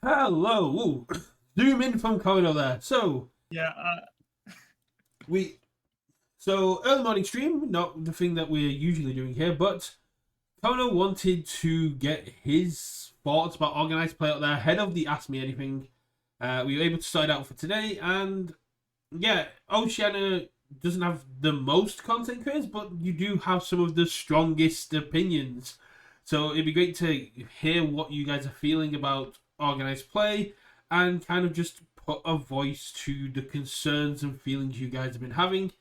Hello. Ooh. Zoom in from korrino there. Yeah, We early morning stream, not the thing that we're usually doing here, but korrino wanted to get his thoughts about organized play out there ahead of the Ask Me Anything. We were able to sort it out for today, and yeah, Oceania doesn't have the most content creators, but you do have some of the strongest opinions. So it'd be great to hear what you guys are feeling about organized play and kind of just put a voice to the concerns and feelings you guys have been having.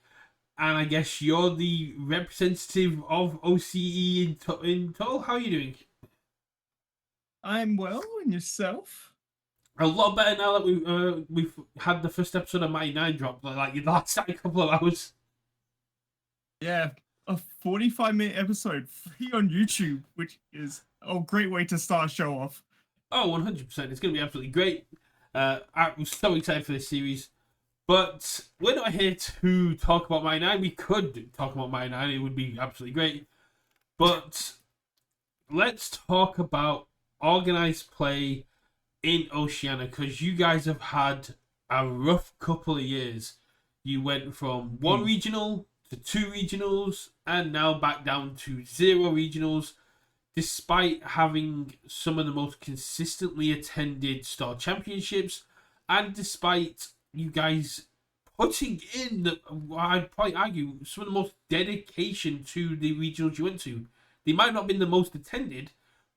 And I guess you're the representative of OCE in total. How are you doing? I'm well, and yourself? A lot better now that we've had the first episode of Mighty Nine drop, like the last couple of hours. Yeah, a 45-minute episode free on YouTube, which is a great way to start a show off. Oh, 100%. It's going to be absolutely great. I'm so excited for this series. But we're not here to talk about Mighty Nine. We could talk about Mighty Nine. It would be absolutely great. But let's talk about organized play in Oceania, because you guys have had a rough couple of years. You went from one regional to two regionals and now back down to zero regionals, despite having some of the most consistently attended Star Championships, and despite you guys putting in, I'd probably argue, some of the most dedication to the regionals you went to. They might not have been the most attended,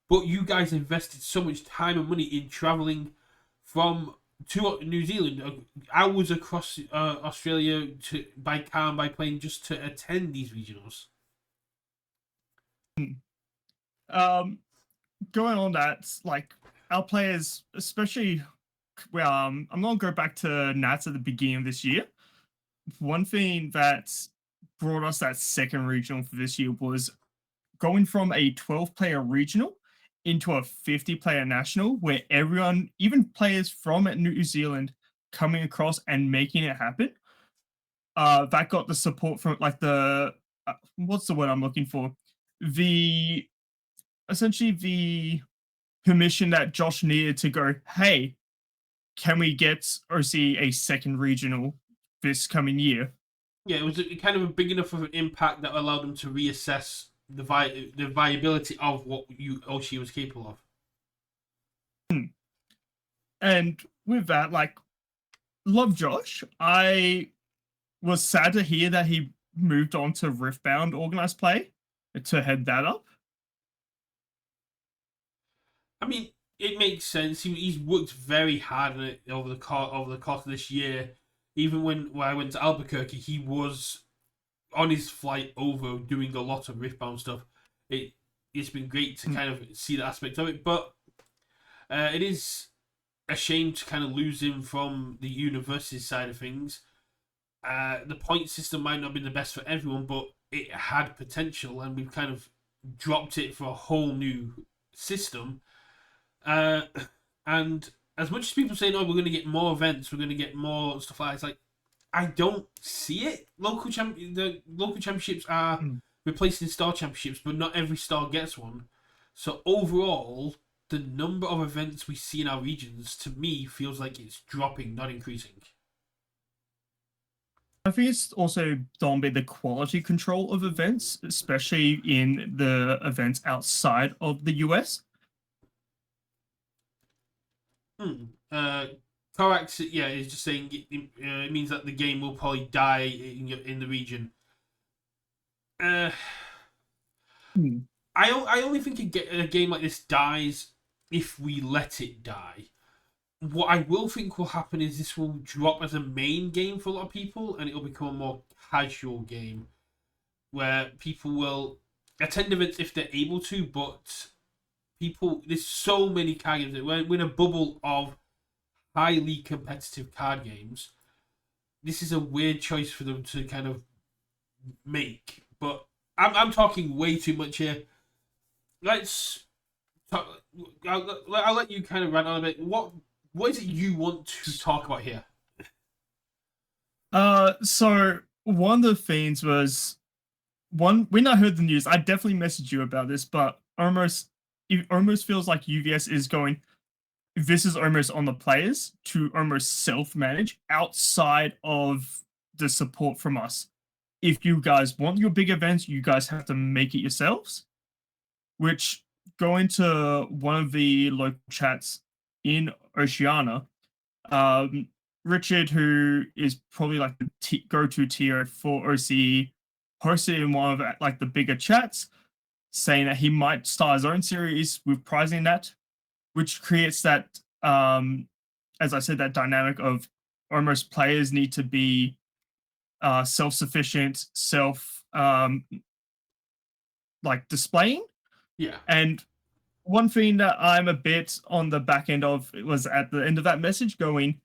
but you guys invested so much time and money in traveling to New Zealand, hours across Australia by car and by plane just to attend these regionals. Um, Going on that, like our players, especially, well, I'm gonna go back to Nats at the beginning of this year. One thing that brought us that second regional for this year was going from a 12-player regional into a 50-player national, where everyone, even players from New Zealand, coming across and making it happen. That got the support from like the what's the word I'm looking for? The essentially the permission that Josh needed to go, hey, can we get OC a second regional this coming year? Yeah, it was kind of a big enough of an impact that allowed them to reassess the viability of what Oshie was capable of. And with that, like, love Josh. I was sad to hear that he moved on to Riftbound organized play to head that up. I mean, it makes sense. He's worked very hard on it over the course of this year. Even when I went to Albuquerque, he was on his flight over doing a lot of Riftbound stuff. It's been great to kind of see that aspect of it, but it is a shame to kind of lose him from the Universus side of things. The point system might not be the best for everyone, but it had potential, and we've kind of dropped it for a whole new system. And as much as people say, "No, we're going to get more events, we're going to get more stuff like that," it's like I don't see it. The local championships are replacing star championships, but not every star gets one. So overall, the number of events we see in our regions, to me, feels like it's dropping, not increasing. I think it's also done by the quality control of events, especially in the events outside of the US. Corax, yeah, is just saying it means that the game will probably die in the region. I only think a game like this dies if we let it die. What I will think will happen is this will drop as a main game for a lot of people, and it'll become a more casual game where people will attend events if they're able to, but there's so many card games. We're in a bubble of highly competitive card games. This is a weird choice for them to kind of make, but I'm talking way too much here. Let's talk. I'll let you kind of rant on a bit. What is it you want to talk about here? So one of the things was when I heard the news, I definitely messaged you about this, but it almost feels like UVS is going, this is almost on the players to almost self-manage outside of the support from us. If you guys want your big events, you guys have to make it yourselves. Which, going to one of the local chats in Oceania, Richard, who is probably like the go-to tier for OCE, posted in one of like the bigger chats saying that he might start his own series with prizing that, which creates that, as I said, that dynamic of almost players need to be self-sufficient, like displaying. Yeah. And one thing that I'm a bit on the back end of was at the end of that message going,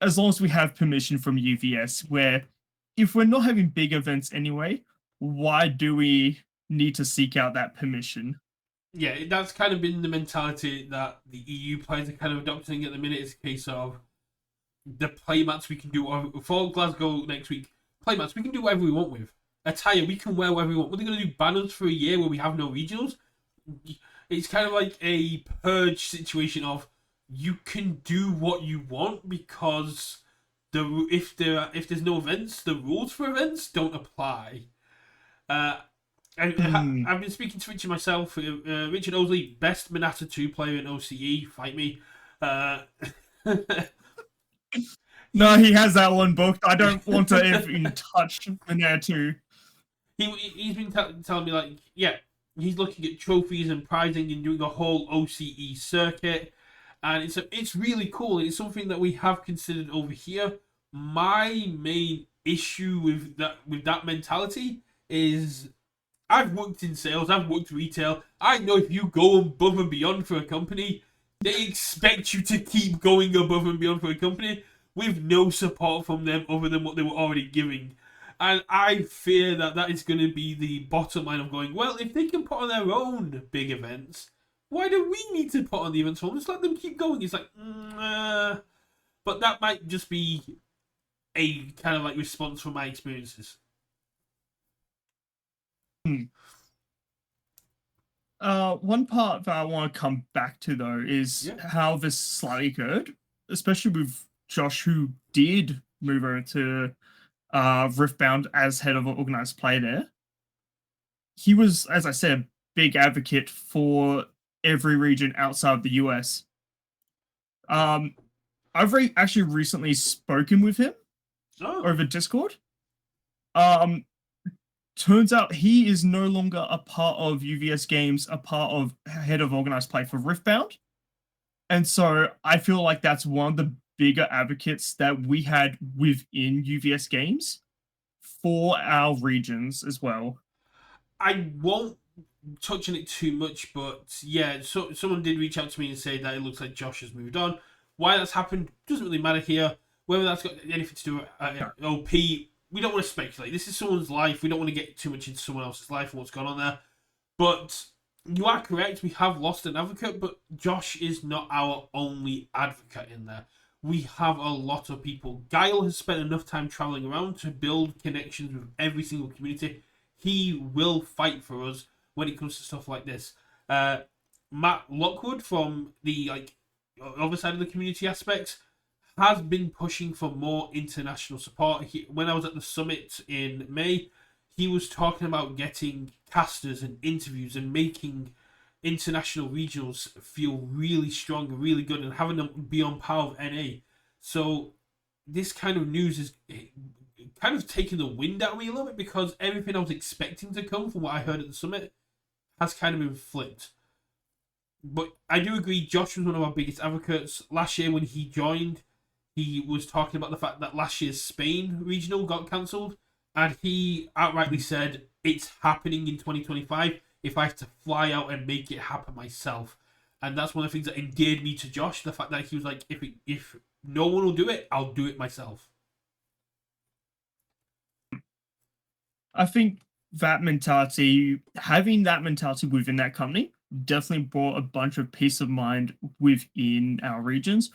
as long as we have permission from UVS, where if we're not having big events anyway, why do we need to seek out that permission? Yeah, that's kind of been the mentality that the EU players are kind of adopting at the minute. It's a case of the playmats we can do for Glasgow next week. Playmats we can do whatever we want with. Attire we can wear whatever we want. What are they going to do? Banners for a year where we have no regionals? It's kind of like a purge situation of you can do what you want because if there's no events, the rules for events don't apply. I've been speaking to Richard myself. Richard Osley, best Manata 2 player in OCE. Fight me. No, he has that one booked. I don't want to even touch Manata 2. He's been telling me, like, yeah, he's looking at trophies and prizing and doing the whole OCE circuit. And it's really cool. It's something that we have considered over here. My main issue with that mentality is I've worked in sales, I've worked retail. I know if you go above and beyond for a company, they expect you to keep going above and beyond for a company with no support from them other than what they were already giving. And I fear that is going to be the bottom line of going, well, if they can put on their own big events, why do we need to put on the events for them? Just let them keep going. It's like, but that might just be a kind of like response from my experiences. One part that I want to come back to though is how this slightly occurred, especially with Josh, who did move over to Riftbound as head of organized play there. He was, as I said, a big advocate for every region outside of the US. I've actually recently spoken with him over Discord. Turns out he is no longer a part of UVS Games, a part of head of organized play for Riftbound. And so I feel like that's one of the bigger advocates that we had within UVS Games for our regions as well. I won't touch on it too much, but yeah, so someone did reach out to me and say that it looks like Josh has moved on. Why that's happened doesn't really matter here. Whether that's got anything to do with OP, we don't want to speculate. This is someone's life. We don't want to get too much into someone else's life and what's gone on there. But you are correct. We have lost an advocate, but Josh is not our only advocate in there. We have a lot of people. Guile has spent enough time traveling around to build connections with every single community. He will fight for us when it comes to stuff like this. Matt Lockwood from the other side of the community aspects has been pushing for more international support. When I was at the summit in May, he was talking about getting casters and interviews and making international regionals feel really strong and really good and having them be on par with NA. So this kind of news is kind of taking the wind out of me a little bit because everything I was expecting to come from what I heard at the summit has kind of been flipped. But I do agree, Josh was one of our biggest advocates. Last year when he joined, he was talking about the fact that last year's Spain regional got cancelled, and he outrightly said, it's happening in 2025 if I have to fly out and make it happen myself. And that's one of the things that endeared me to Josh, the fact that he was like, if no one will do it, I'll do it myself. I think that mentality, having that mentality within that company, definitely brought a bunch of peace of mind within our regions.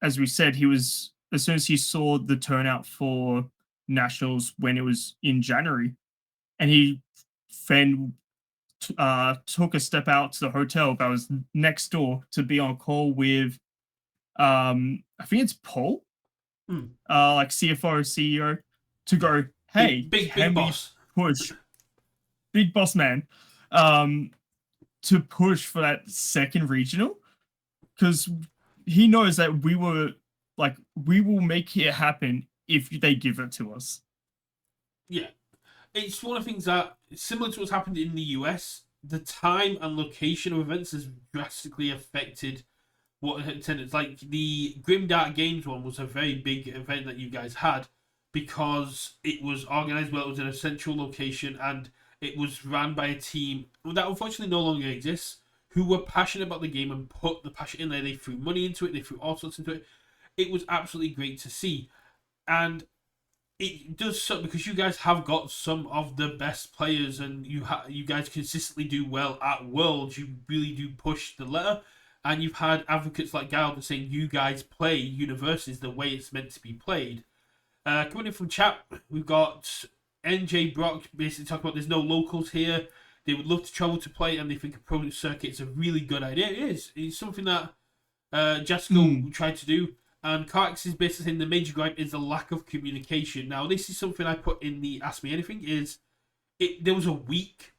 As we said, he was, as soon as he saw the turnout for nationals when it was in January, and he then took a step out to the hotel that was next door to be on call with I think it's Paul, like CFO, CEO, to go, hey, big boss. Push big boss man, to push for that second regional, because he knows that we will make it happen if they give it to us. Yeah, it's one of the things that, similar to what's happened in the US, the time and location of events has drastically affected what attendance. Like the Grimdark Games one was a very big event that you guys had because it was organized well. It was in a central location and it was ran by a team that unfortunately no longer exists, who were passionate about the game and put the passion in there. They threw money into it. They threw all sorts into it. It was absolutely great to see, and it does so because you guys have got some of the best players, and you guys consistently do well at Worlds. You really do push the letter, and you've had advocates like Galda saying you guys play Universus the way it's meant to be played. Coming in from chat, we've got NJ Brock basically talking about there's no locals here. They would love to travel to play, and they think a pro circuit is a really good idea. It is. It's something that Jasko tried to do. And Carx is basically saying the major gripe is the lack of communication. Now, this is something I put in the Ask Me Anything, there was a week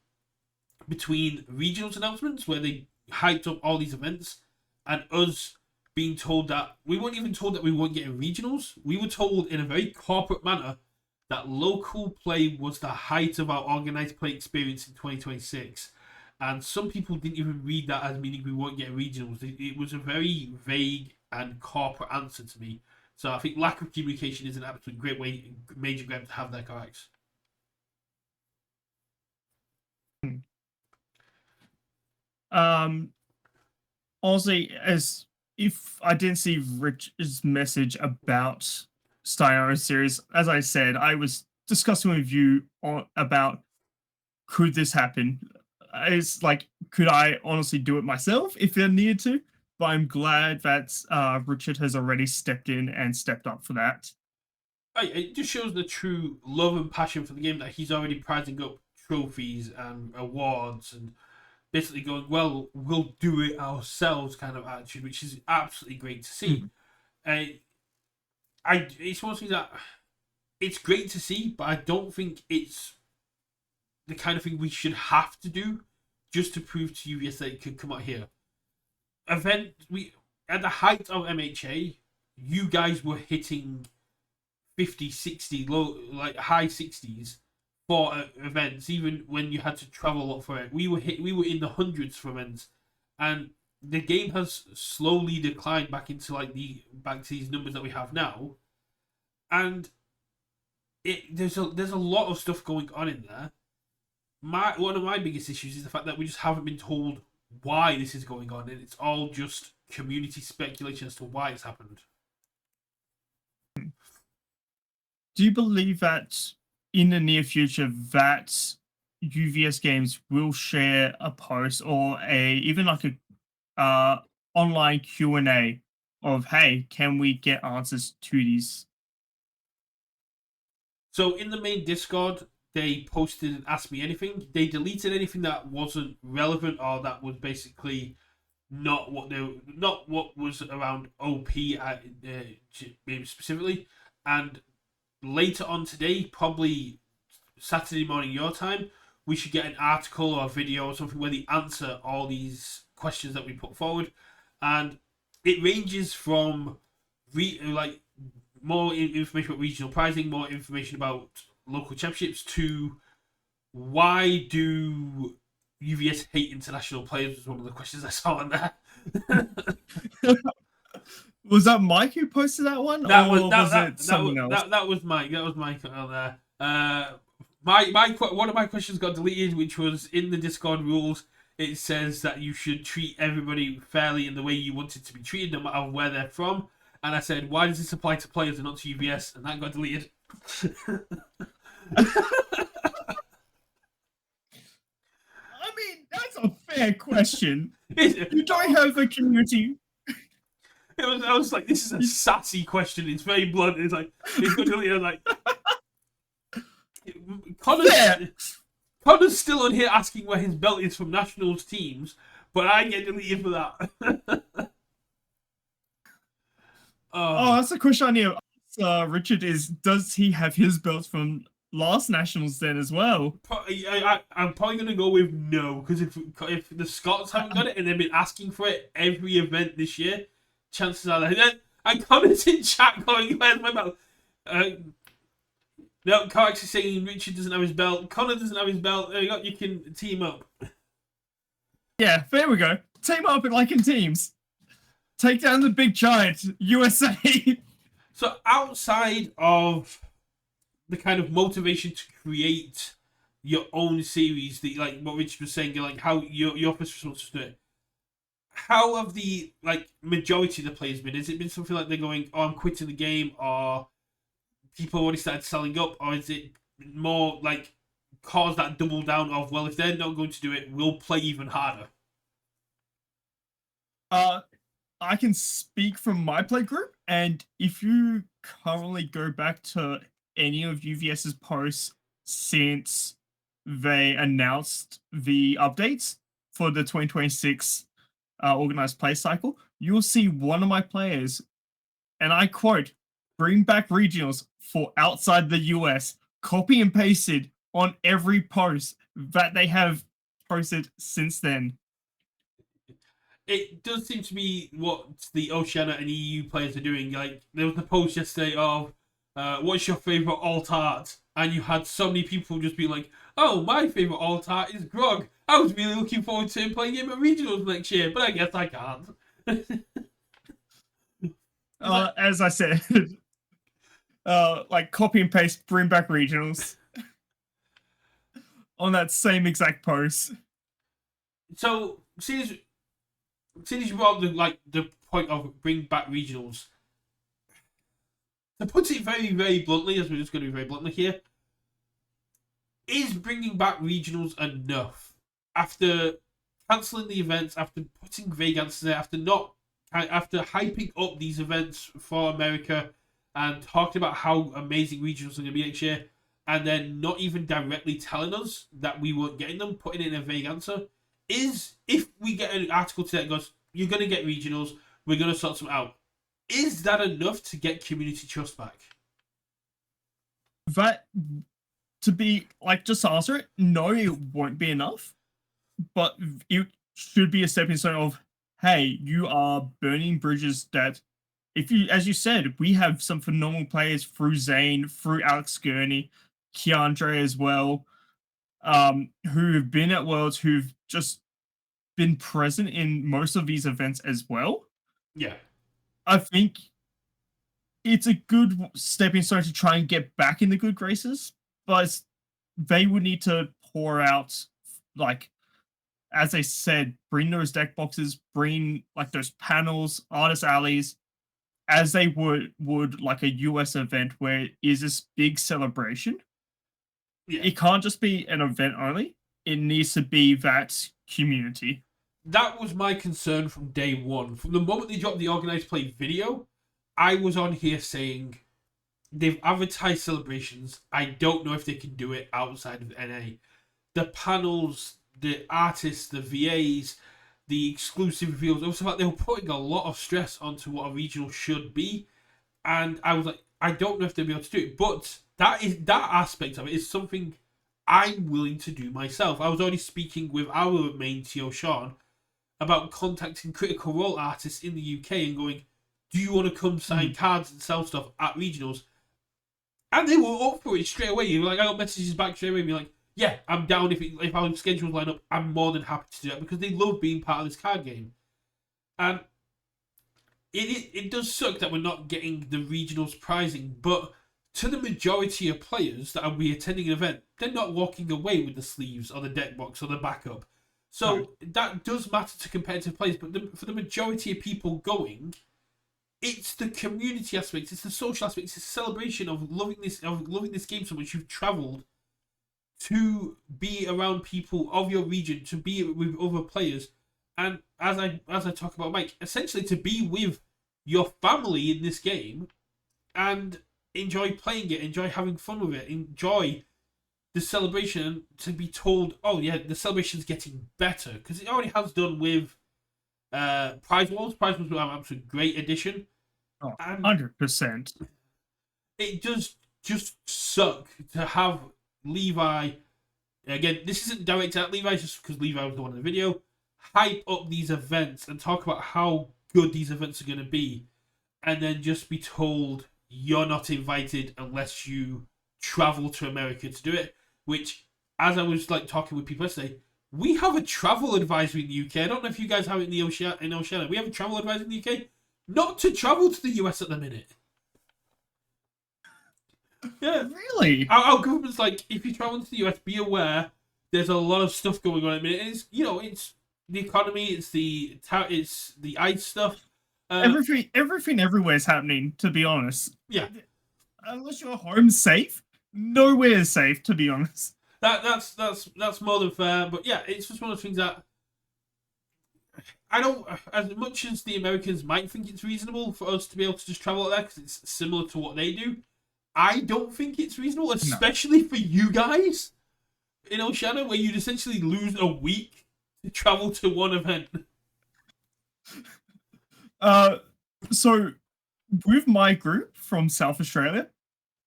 between regionals announcements where they hyped up all these events and us being told that we weren't even told that we weren't getting regionals. We were told in a very corporate manner that local play was the height of our organized play experience in 2026. And some people didn't even read that as meaning we weren't getting regionals. It was a very vague and corporate answer to me. So I think lack of communication is an absolute great way, major gripe to have there, Carx. Honestly, as if I didn't see Rich's message about starting our own series, as I said, I was discussing with you about could this happen. It's like, could I honestly do it myself if I needed to? But I'm glad that Richard has already stepped in and stepped up for that. It just shows the true love and passion for the game that he's already prizing up trophies and awards and basically going, well, we'll do it ourselves kind of attitude, which is absolutely great to see. It's one thing that it's great to see, but I don't think it's the kind of thing we should have to do just to prove to UVS that it could come out here. At the height of MHA, you guys were hitting 50, 60, low, like high 60s for events, even when you had to travel a lot for it. We were in the hundreds for events, and the game has slowly declined back into these numbers that we have now. And there's a lot of stuff going on in there. One of my biggest issues is the fact that we just haven't been told why this is going on, and it's all just community speculation as to why it's happened. Do you believe that in the near future that UVS Games will share a post or even like a online Q&A of, hey, can we get answers to these? So in the main Discord, they posted and Ask Me Anything. They deleted anything that wasn't relevant or that was basically not what was around OP specifically. And later on today, probably Saturday morning your time, we should get an article or a video or something where they answer all these questions that we put forward. And it ranges from more information about regional pricing, more information about local championships, to why do UVS hate international players was one of the questions I saw on there. Was that Mike who posted that one? That was it someone else? That was Mike. That was Mike on there. One of my questions got deleted, which was in the Discord rules. It says that you should treat everybody fairly in the way you want it to be treated, no matter where they're from. And I said, why does this apply to players and not to UVS? And that got deleted. I mean, that's a fair question. You don't have a community. I was like, this is a sassy question. It's very blunt. It's like, it's got deleted. I was like, Connor's still on here asking where his belt is from nationals teams, but I get deleted for that. Oh, that's a question I need to ask, Richard, does he have his belts from last nationals then as well? I'm probably going to go with no, because if the Scots haven't got it and they've been asking for it every event this year, chances are that. And Connor's in chat going, where's my belt? No, Carx is saying Richard doesn't have his belt. Connor doesn't have his belt. There you go. You can team up. Yeah, there we go. Team up like in teams. Take down the big giant, USA. So outside of the kind of motivation to create your own series, like what Richard was saying, like how your first response to it, how have the majority of the players been? Has it been something like they're going, "Oh, I'm quitting the game," or people already started selling up, or is it more like cause that double down of, well, if they're not going to do it, we'll play even harder? I can speak from my play group, and if you currently go back to any of UVS's posts since they announced the updates for the 2026 organized play cycle, you'll see one of my players, and I quote, "Bring back regionals for outside the US," copy and pasted on every post that they have posted since then. It does seem to be what the Oceania and EU players are doing. Like, there was the post yesterday of, what's your favourite alt art? And you had so many people just be like, "Oh, my favourite alt art is Grog. I was really looking forward to playing him at regionals next year, but I guess I can't." As I said, copy and paste, bring back regionals on that same exact post. So, since you brought up the point of bring back regionals, to put it very, very bluntly, as we're just going to be very bluntly here, is bringing back regionals enough? After cancelling the events, after putting vague answers there, after hyping up these events for America and talking about how amazing regionals are going to be next year, and then not even directly telling us that we weren't getting them, putting in a vague answer, if we get an article today that goes, "You're going to get regionals, we're going to sort them out," is that enough to get community trust back? That, to be, just to answer it, no, it won't be enough. But it should be a stepping stone of, hey, you are burning bridges that, as you said, we have some phenomenal players through Zane, through Alex Gurney, Keandre as well, who have been at Worlds, who've just been present in most of these events as well. Yeah. I think it's a good stepping stone to try and get back in the good graces, but they would need to pour out, as I said, bring those deck boxes, bring those panels, artist alleys, as they would like a US event where it is this big celebration. Yeah. It can't just be an event only. It needs to be that community. That was my concern from day one. From the moment they dropped the organized play video, I was on here saying they've advertised celebrations. I don't know if they can do it outside of NA. The panels, the artists, the VAs, the exclusive reveals, it was like they were putting a lot of stress onto what a regional should be. And I was like, I don't know if they'll be able to do it. But that aspect of it is something I'm willing to do myself. I was already speaking with our main TO, Sean, about contacting Critical Role artists in the UK and going, "Do you want to come sign cards and sell stuff at regionals?" And they were up for it straight away. I got messages back straight away, being like, "Yeah, I'm down. If our schedules line up, I'm more than happy to do that," because they love being part of this card game. And it does suck that we're not getting the regionals prizing, but to the majority of players that will be attending an event, they're not walking away with the sleeves or the deck box or the backup. So that does matter to competitive players, but for the majority of people going, it's the community aspect, it's the social aspect, it's the celebration of loving this game so much. You've travelled to be around people of your region, to be with other players, and as I talk about Mike, essentially to be with your family in this game and enjoy playing it, enjoy having fun with it, enjoy the celebration to be told, oh yeah, the celebration's getting better, because it already has done with Prize Wars. Prize Wars was an absolute great addition, Oh, and 100%. it does just suck to have Levi. Again, this isn't directed at Levi, just because Levi was the one in the video. Hype up these events and talk about how good these events are going to be, and then just be told you're not invited unless you travel to America to do it. Which, as I was like talking with people yesterday, we have a travel advisory in the UK. I don't know if you guys have it in Oceania. We have a travel advisory in the UK not to travel to the US at the minute. Yeah. Really? Our government's like, if you travel to the US, be aware there's a lot of stuff going on at the minute. It's the economy, it's the ICE stuff. Everything everywhere is happening, to be honest. Yeah. Unless you're home safe, nowhere is safe, to be honest. That's more than fair. But yeah, it's just one of the things that I don't, as much as the Americans might think it's reasonable for us to be able to just travel out there because it's similar to what they do, I don't think it's reasonable, especially for you guys in Oceania, where you'd essentially lose a week to travel to one event. So with my group from South Australia,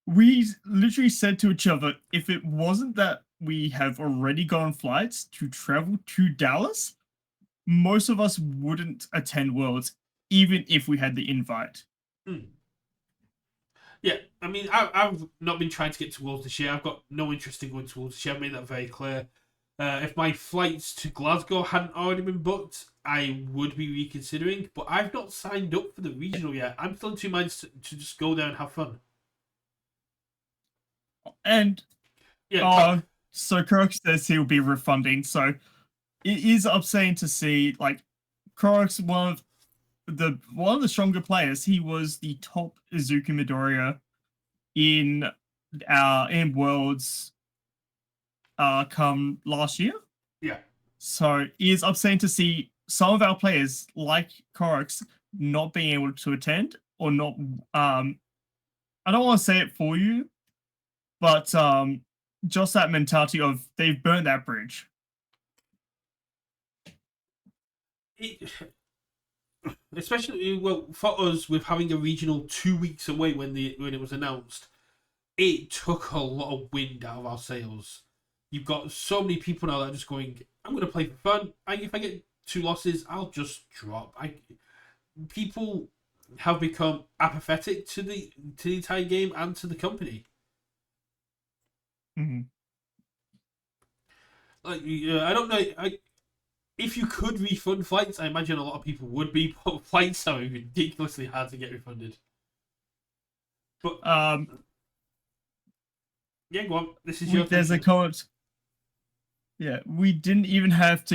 we literally said to each other, if it wasn't that we have already gotten flights to travel to Dallas, most of us wouldn't attend Worlds, even if we had the invite. Yeah, I mean, I've not been trying to get to Worlds this year. I've got no interest in going to Worlds this year. I've made that very clear. If my flights to Glasgow hadn't already been booked, I would be reconsidering. But I've not signed up for the regional yet. I'm still in two minds to just go there and have fun. And yeah, so Kirk says he'll be refunding. So it is upsetting to see, like, Kirk's one of the stronger players. He was the top Izuku Midoriya in Worlds come last year. Yeah. So it is upsetting to see some of our players, like Korrix, not being able to attend or not. I don't want to say it for you, but just that mentality of they've burned that bridge. Especially for us, with having a regional 2 weeks away when it was announced, it took a lot of wind out of our sails. You've got so many people now that are just going, I'm going to play for fun. If I get 2 losses, I'll just drop. People have become apathetic to the entire game and to the company. Mm-hmm. Like, I don't know. If you could refund flights, I imagine a lot of people would be, but flights are ridiculously hard to get refunded. But yeah, go on. This is your. There's a comment. Yeah, we didn't even get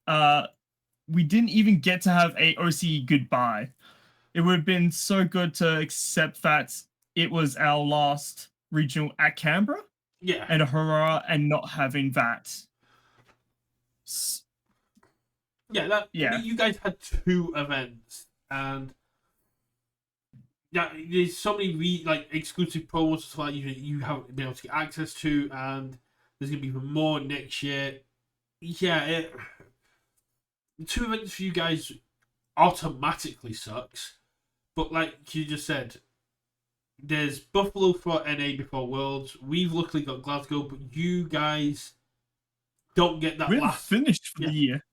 to have a OCE goodbye. It would have been so good to accept that it was our last regional at Canberra. Yeah. And hurrah, and not having that. Yeah, I mean, you guys had 2 events, and yeah, there's so many exclusive promos and stuff like you haven't been able to get access to, and there's gonna be even more next year. Yeah, 2 events for you guys automatically sucks, but like you just said, there's Buffalo for NA before Worlds. We've luckily got Glasgow, but you guys don't get that. We're finished for the year.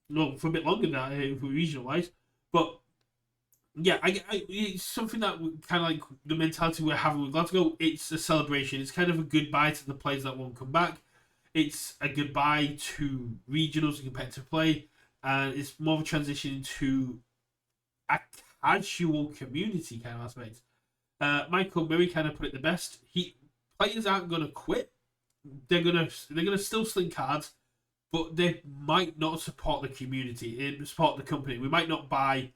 No, for a bit longer than that, regional wise, but yeah, it's something that kind of like the mentality we're having with Glasgow. It's a celebration. It's kind of a goodbye to the players that won't come back. It's a goodbye to regionals and competitive play, and it's more of a transition to a casual community kind of aspect. Michael Murray kind of put it the best. Players aren't going to quit. They're gonna still sling cards, but they might not support the community, support the company. We might not buy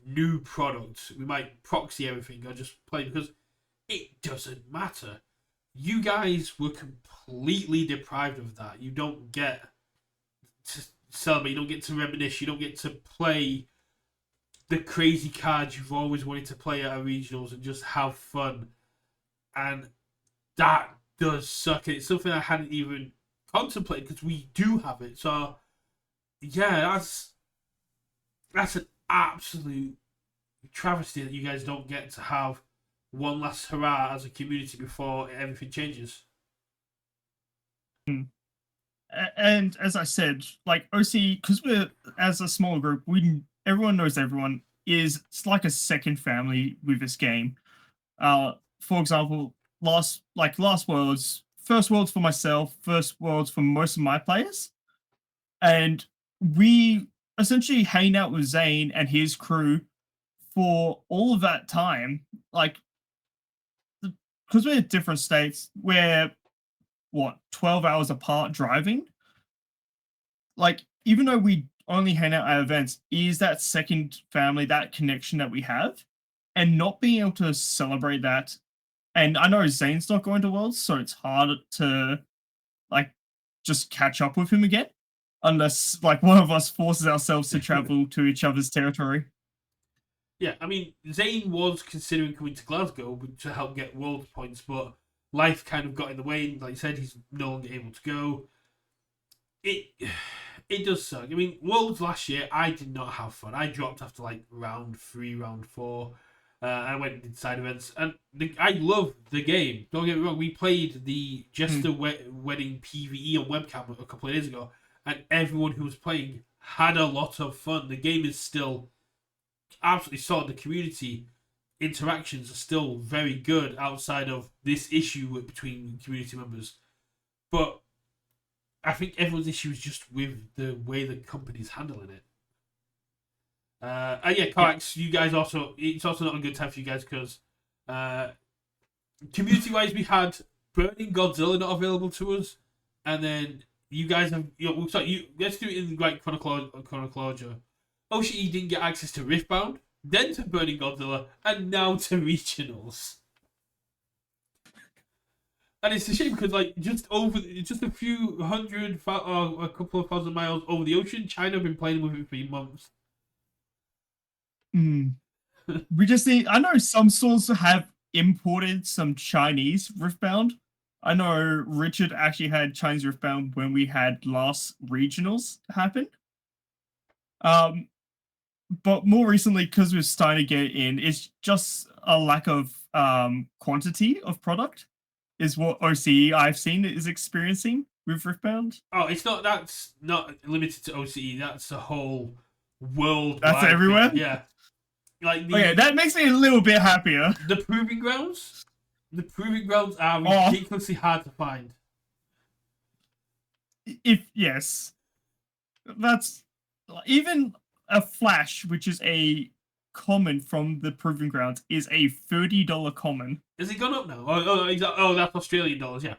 new products. We might proxy everything or just play because it doesn't matter. You guys were completely deprived of that. You don't get to celebrate. You don't get to reminisce. You don't get to play the crazy cards you've always wanted to play at our regionals and just have fun. And that does suck. And it's something I hadn't even contemplated because we do have it. So yeah, that's an absolute travesty that you guys don't get to have one last hurrah as a community before everything changes. And as I said, like OCE, because we're as a small group, everyone knows everyone. It's like a second family with this game. For example, last worlds, first worlds for myself, first worlds for most of my players, and we essentially hang out with Zane and his crew for all of that time. Like, because we're in different states, we're 12 hours apart driving. Like, even though we only hang out at events, is that second family, that connection that we have, and not being able to celebrate that. And I know Zane's not going to Worlds, so it's hard to like just catch up with him again, unless like one of us forces ourselves to travel to each other's territory. Yeah, I mean, Zane was considering coming to Glasgow to help get Worlds points, but life kind of got in the way. And like you said, he's no longer able to go. It does suck. I mean, Worlds last year, I did not have fun. I dropped after like round 3, round 4. I went and did side events, and I love the game. Don't get me wrong. We played the Jester Wedding PvE on webcam a couple of days ago, and everyone who was playing had a lot of fun. The game is still absolutely solid. The community interactions are still very good outside of this issue between community members. But I think everyone's issue is just with the way the company's handling it. And yeah, Coax, you guys also, it's also not a good time for you guys because community-wise, we had Burning Godzilla not available to us, and then you guys have, let's do it in the right chronology. OCE didn't get access to Riftbound, then to Burning Godzilla, and now to Regionals. And it's a shame because, like, just a few hundred or a couple of thousand miles over the ocean, China have been playing with it for months. We just need. I know some stores have imported some Chinese Riftbound. I know Richard actually had Chinese Riftbound when we had last regionals happen. But more recently, because we're starting to get in, it's just a lack of quantity of product is what OCE I've seen is experiencing with Riftbound. Oh, that's not limited to OCE. That's the whole world. That's everywhere? Yeah. Like Okay, that makes me a little bit happier. The proving grounds are ridiculously hard to find. Yes. That's even a flash, which is a common from the proving grounds, is a $30 common. Has it gone up now? Oh, that's Australian dollars. Yeah,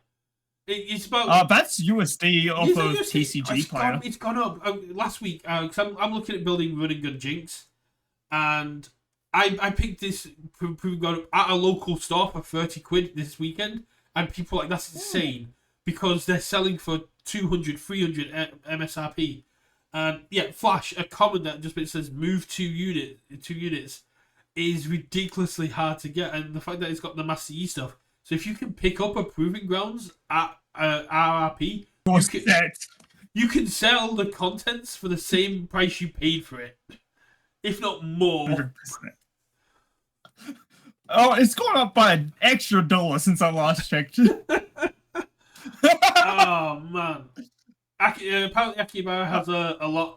it's about. That's USD off of TCG player. It's gone up last week because I'm looking at building Run and Gun Jinx, and I picked this proving ground up at a local store for £30 this weekend, and people are like, that's insane because they're selling for 200, 300 MSRP. And yeah, Flash, a common that just says move 2 units is ridiculously hard to get, and the fact that it's got the Master Yi stuff. So if you can pick up a Proving Grounds at RRP, you can sell the contents for the same price you paid for it, if not more. 100%. Oh, it's gone up by an extra $1 since I last checked. Oh man. Apparently Akihabara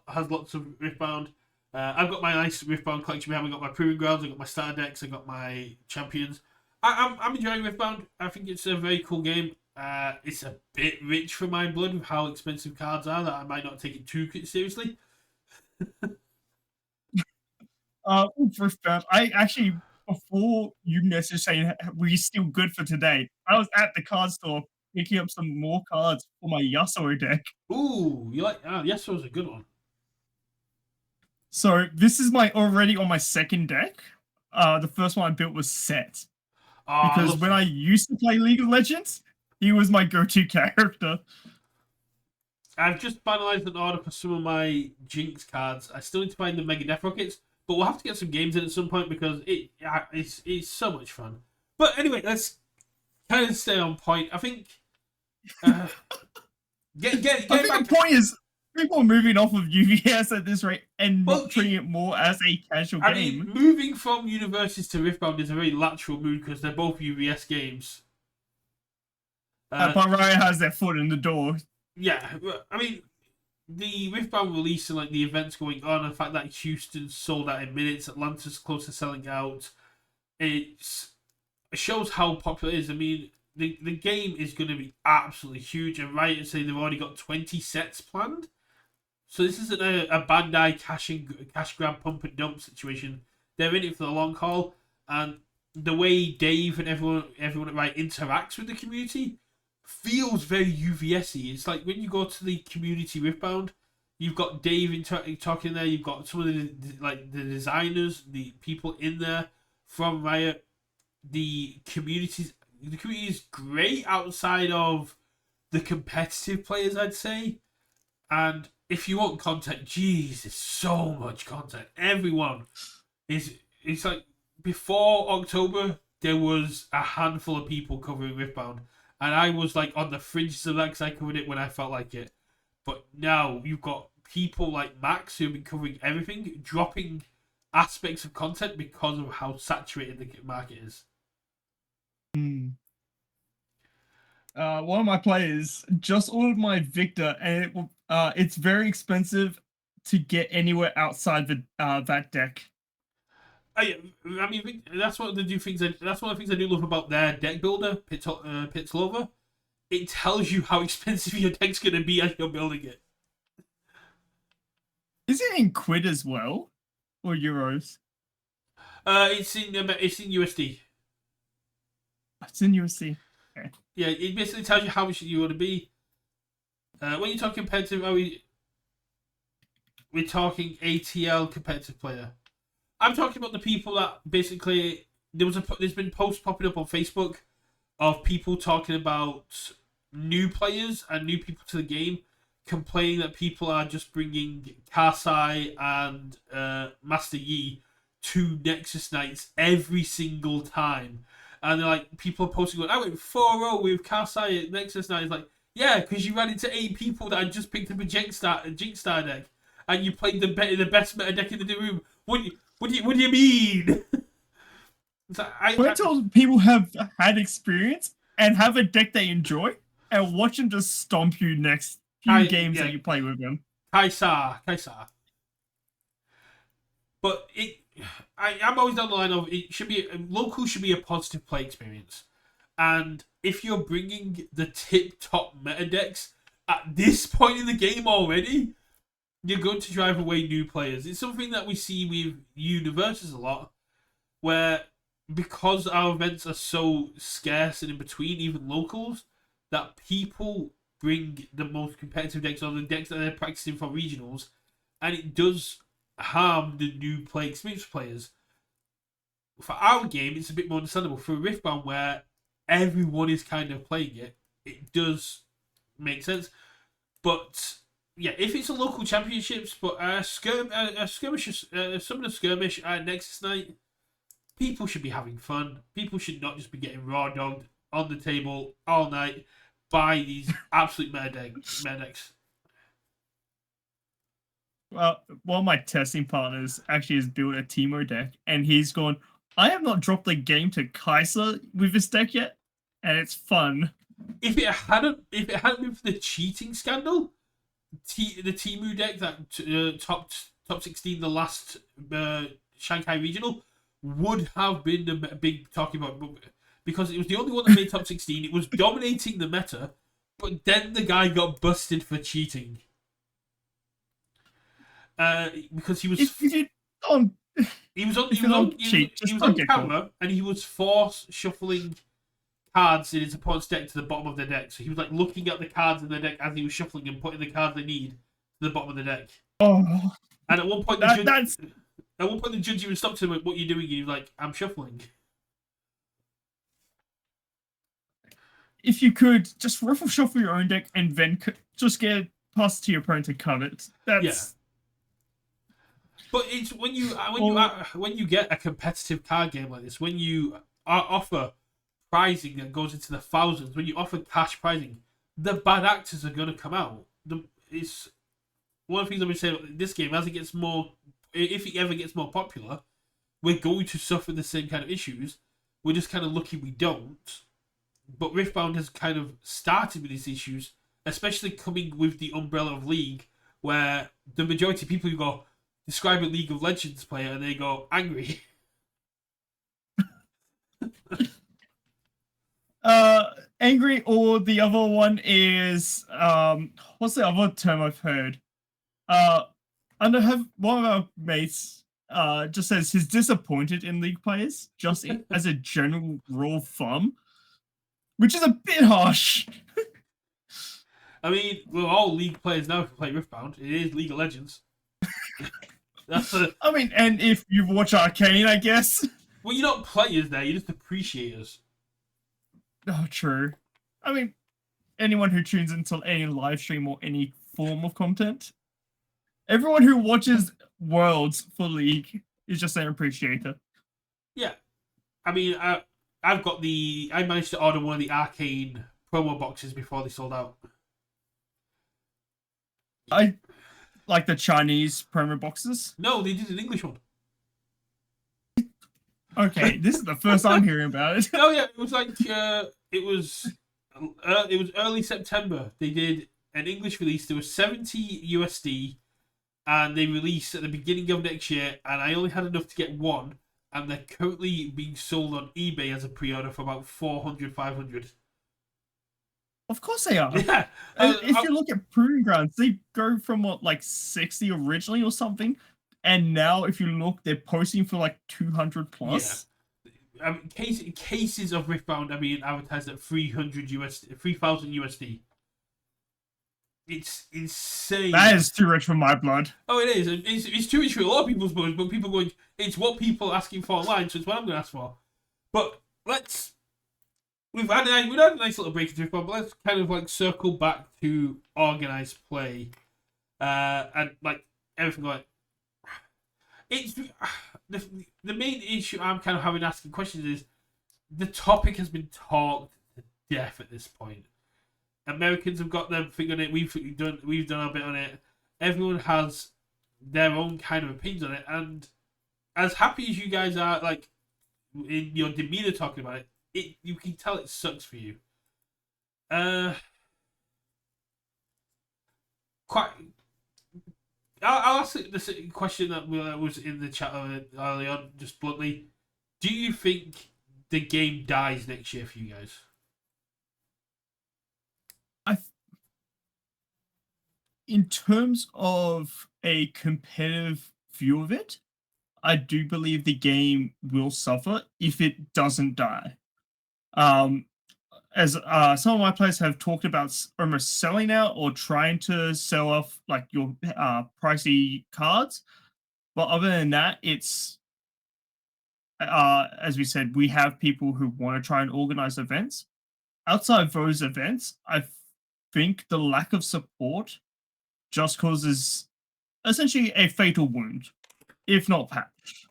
has lots of Riftbound. I've got my nice Riftbound collection. I've got my Proving Grounds, I've got my starter decks, I've got my champions. I'm enjoying Riftbound. I think it's a very cool game. It's a bit rich for my blood with how expensive cards are that I might not take it too seriously. Riftbound, I actually, before you messaged saying we're still good for today, I was at the card store picking up some more cards for my Yasuo deck. Ooh, you like Yasuo's a good one. So this is already on my second deck. The first one I built was Set. Because when I used to play League of Legends, he was my go-to character. I've just finalized an order for some of my Jinx cards. I still need to find the Mega Death Rockets, but we'll have to get some games in at some point because it's so much fun. But anyway, let's kind of stay on point. I think uh, I getting think back. the point is people are moving off of UVS at this rate and Well, treating it more as a casual I game. mean, moving from Universus to Riftbound is a very lateral move because they're both UVS games. But Ryan has their foot in the door. Yeah, I mean, the Riftbound release and like the events going on, the fact that Houston sold out in minutes, Atlanta's close to selling out, it shows how popular it is. I mean, the game is going to be absolutely huge, and Riot say they've already got 20 sets planned. So this isn't a Bandai cash grab pump and dump situation. They're in it for the long haul, and the way Dave and everyone at Riot interacts with the community feels very UVS-y. It's like when you go to the community Riftbound, you've got Dave talking there. You've got some of the designers, the people in there from Riot. The community is great outside of the competitive players, I'd say. And if you want content, geez, there's so much content. Everyone is. It's like before October, there was a handful of people covering Riftbound, and I was like on the fringes of that because I covered it when I felt like it. But now you've got people like Max who've been covering everything, dropping aspects of content because of how saturated the market is. One of my players just ordered my Victor, and it's very expensive to get anywhere outside the that deck. I mean, that's one of the things. That's one of the things I do love about their deck builder, Pitzlover. It tells you how expensive your deck's going to be as you're building it. Is it in quid as well, or euros? It's in USD. It's in USD. Okay. Yeah, it basically tells you how much you want to be. When you talk competitive, we're talking ATL competitive player. I'm talking about the people that basically there's been posts popping up on Facebook of people talking about new players and new people to the game, complaining that people are just bringing Karsai and Master Yi to Nexus nights every single time. And they're like, people are posting going, I went 4-0 with Karsai at Nexus night. It's like, yeah, because you ran into 8 people that had just picked up a Jinx Star deck, and you played the best meta deck in the room. What do you mean? Wait till people have had experience and have a deck they enjoy, and watch them just stomp you next few games that you play with them. Kaisar. But I'm always down the line of local should be a positive play experience, and if you're bringing the tip top meta decks at this point in the game already, you're going to drive away new players. It's something that we see with Universus a lot, where because our events are so scarce and in between, even locals, that people bring the most competitive decks or the decks that they're practicing for regionals, and it does harm the new play experience players. For our game, it's a bit more understandable. For Riftbound, where everyone is kind of playing it, it does make sense. But yeah, if it's a local championships, but a skirmish, some of the skirmish at Nexus night, people should be having fun. People should not just be getting raw dogged on the table all night by these absolute meta decks. Well, one of my testing partners actually has built a Teemo deck, and he's gone, I have not dropped the game to Kaiser with this deck yet, and it's fun. If it hadn't been for the cheating scandal, the Teemu deck that top 16 the last Shanghai regional would have been the big talking about, because it was the only one that made top 16. It was dominating the meta, but then the guy got busted for cheating. Because he was on camera, and he was force shuffling cards in his opponent's deck to the bottom of their deck. So he was like looking at the cards in their deck as he was shuffling and putting the cards they need to the bottom of the deck. Oh, and at one point the judge even stopped him with, "What are you doing?" And he was like, "I'm shuffling." If you could just ruffle shuffle your own deck and then just get it passed to your opponent to cut it. That's. But it's when you get a competitive card game like this, when you offer pricing that goes into the thousands, when you offer cash pricing, the bad actors are going to come out. It's one of the things I've been saying about this game. As it gets more, if it ever gets more popular, we're going to suffer the same kind of issues. We're just kind of lucky we don't. But Riftbound has kind of started with these issues, especially coming with the umbrella of League, where the majority of people who go describe a League of Legends player and they go angry. Angry, or the other one is what's the other term I've heard? I have one of our mates just says he's disappointed in League players, just as a general rule of thumb, which is a bit harsh. I mean, we're all League players now who play Riftbound. It is League of Legends. I mean, and if you watch Arcane, I guess. Well, you're not players there, you're just appreciators. Oh, true. I mean, anyone who tunes into any live stream or any form of content, everyone who watches Worlds for League is just an appreciator. Yeah. I mean, I managed to order one of the Arcane promo boxes before they sold out. I like the Chinese promo boxes. No, they did an English one. Okay, this is the first I'm hearing about it. Oh yeah, it was like it was early September. They did an English release. There was 70 USD, and they released at the beginning of next year. And I only had enough to get one, and they're currently being sold on eBay as a pre-order for about 400, 500. Of course they are. Yeah. If you look at Proving Grounds, they go from what, like 60 originally or something, and now if you look, they're posting for like 200 plus. Yeah. I mean, cases of Riftbound are being advertised at 300 USD, 3,000 USD. It's insane. That is too rich for my blood. Oh, it is. It's too rich for a lot of people's blood, but people going, it's what people are asking for online, so it's what I'm going to ask for. But we've had a nice little break into Riftbound, but let's kind of like circle back to organized play, and like everything like. It's the main issue I'm kind of having asking questions is the topic has been talked to death at this point. Americans have got their thing on it. We've done our bit on it. Everyone has their own kind of opinions on it, and as happy as you guys are, like in your demeanor talking about it, you can tell it sucks for you. I'll ask the question that was in the chat early on, just bluntly. Do you think the game dies next year for you guys? In terms of a competitive view of it, I do believe the game will suffer if it doesn't die. As some of my players have talked about almost selling out or trying to sell off like your pricey cards. But other than that, it's as we said, we have people who want to try and organize events. Outside of those events, I think the lack of support just causes essentially a fatal wound, if not patched.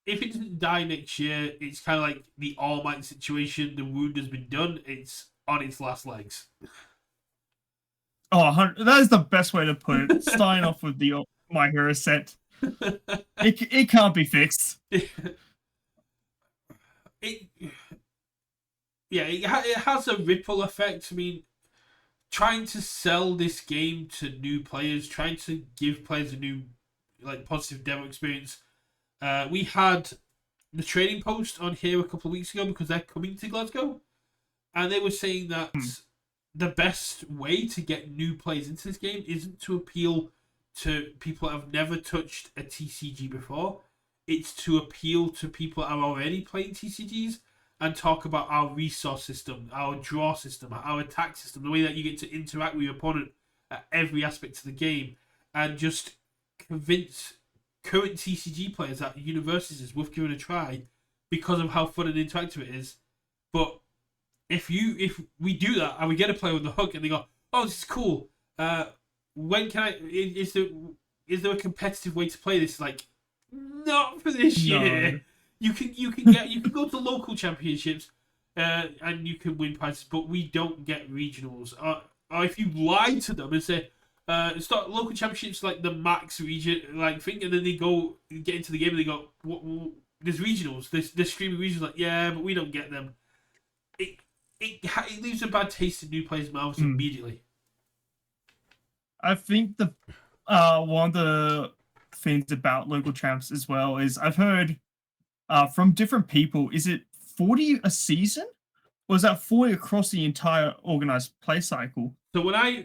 If it doesn't die next year, it's kind of like the All Might situation. The wound has been done. It's on its last legs. Oh, that is the best way to put it. Starting off with the My Hero set. It can't be fixed. It has a ripple effect. I mean, trying to sell this game to new players, trying to give players a new, like, positive demo experience. We had the trading post on here a couple of weeks ago because they're coming to Glasgow, and they were saying that the best way to get new players into this game isn't to appeal to people that have never touched a TCG before. It's to appeal to people that are already playing TCGs and talk about our resource system, our draw system, our attack system, the way that you get to interact with your opponent at every aspect of the game, and just convince current TCG players that Universus is worth giving a try because of how fun and interactive it is. But if we do that and we get a player on the hook and they go, oh, this is cool, when can I? Is there a competitive way to play this? Like, not for this year. You can go to local championships. and you can win prizes, but we don't get regionals. Or if you lie to them and say, it's not local championships like the max region like thing, and then they get into the game and they go, what there's regionals, there's streaming regionals, like, yeah, but we don't get them. It leaves a bad taste in new players' mouths immediately. I think the one of the things about local champs as well is I've heard from different people, is it 40 a season? Or is that 40 across the entire organized play cycle? So when I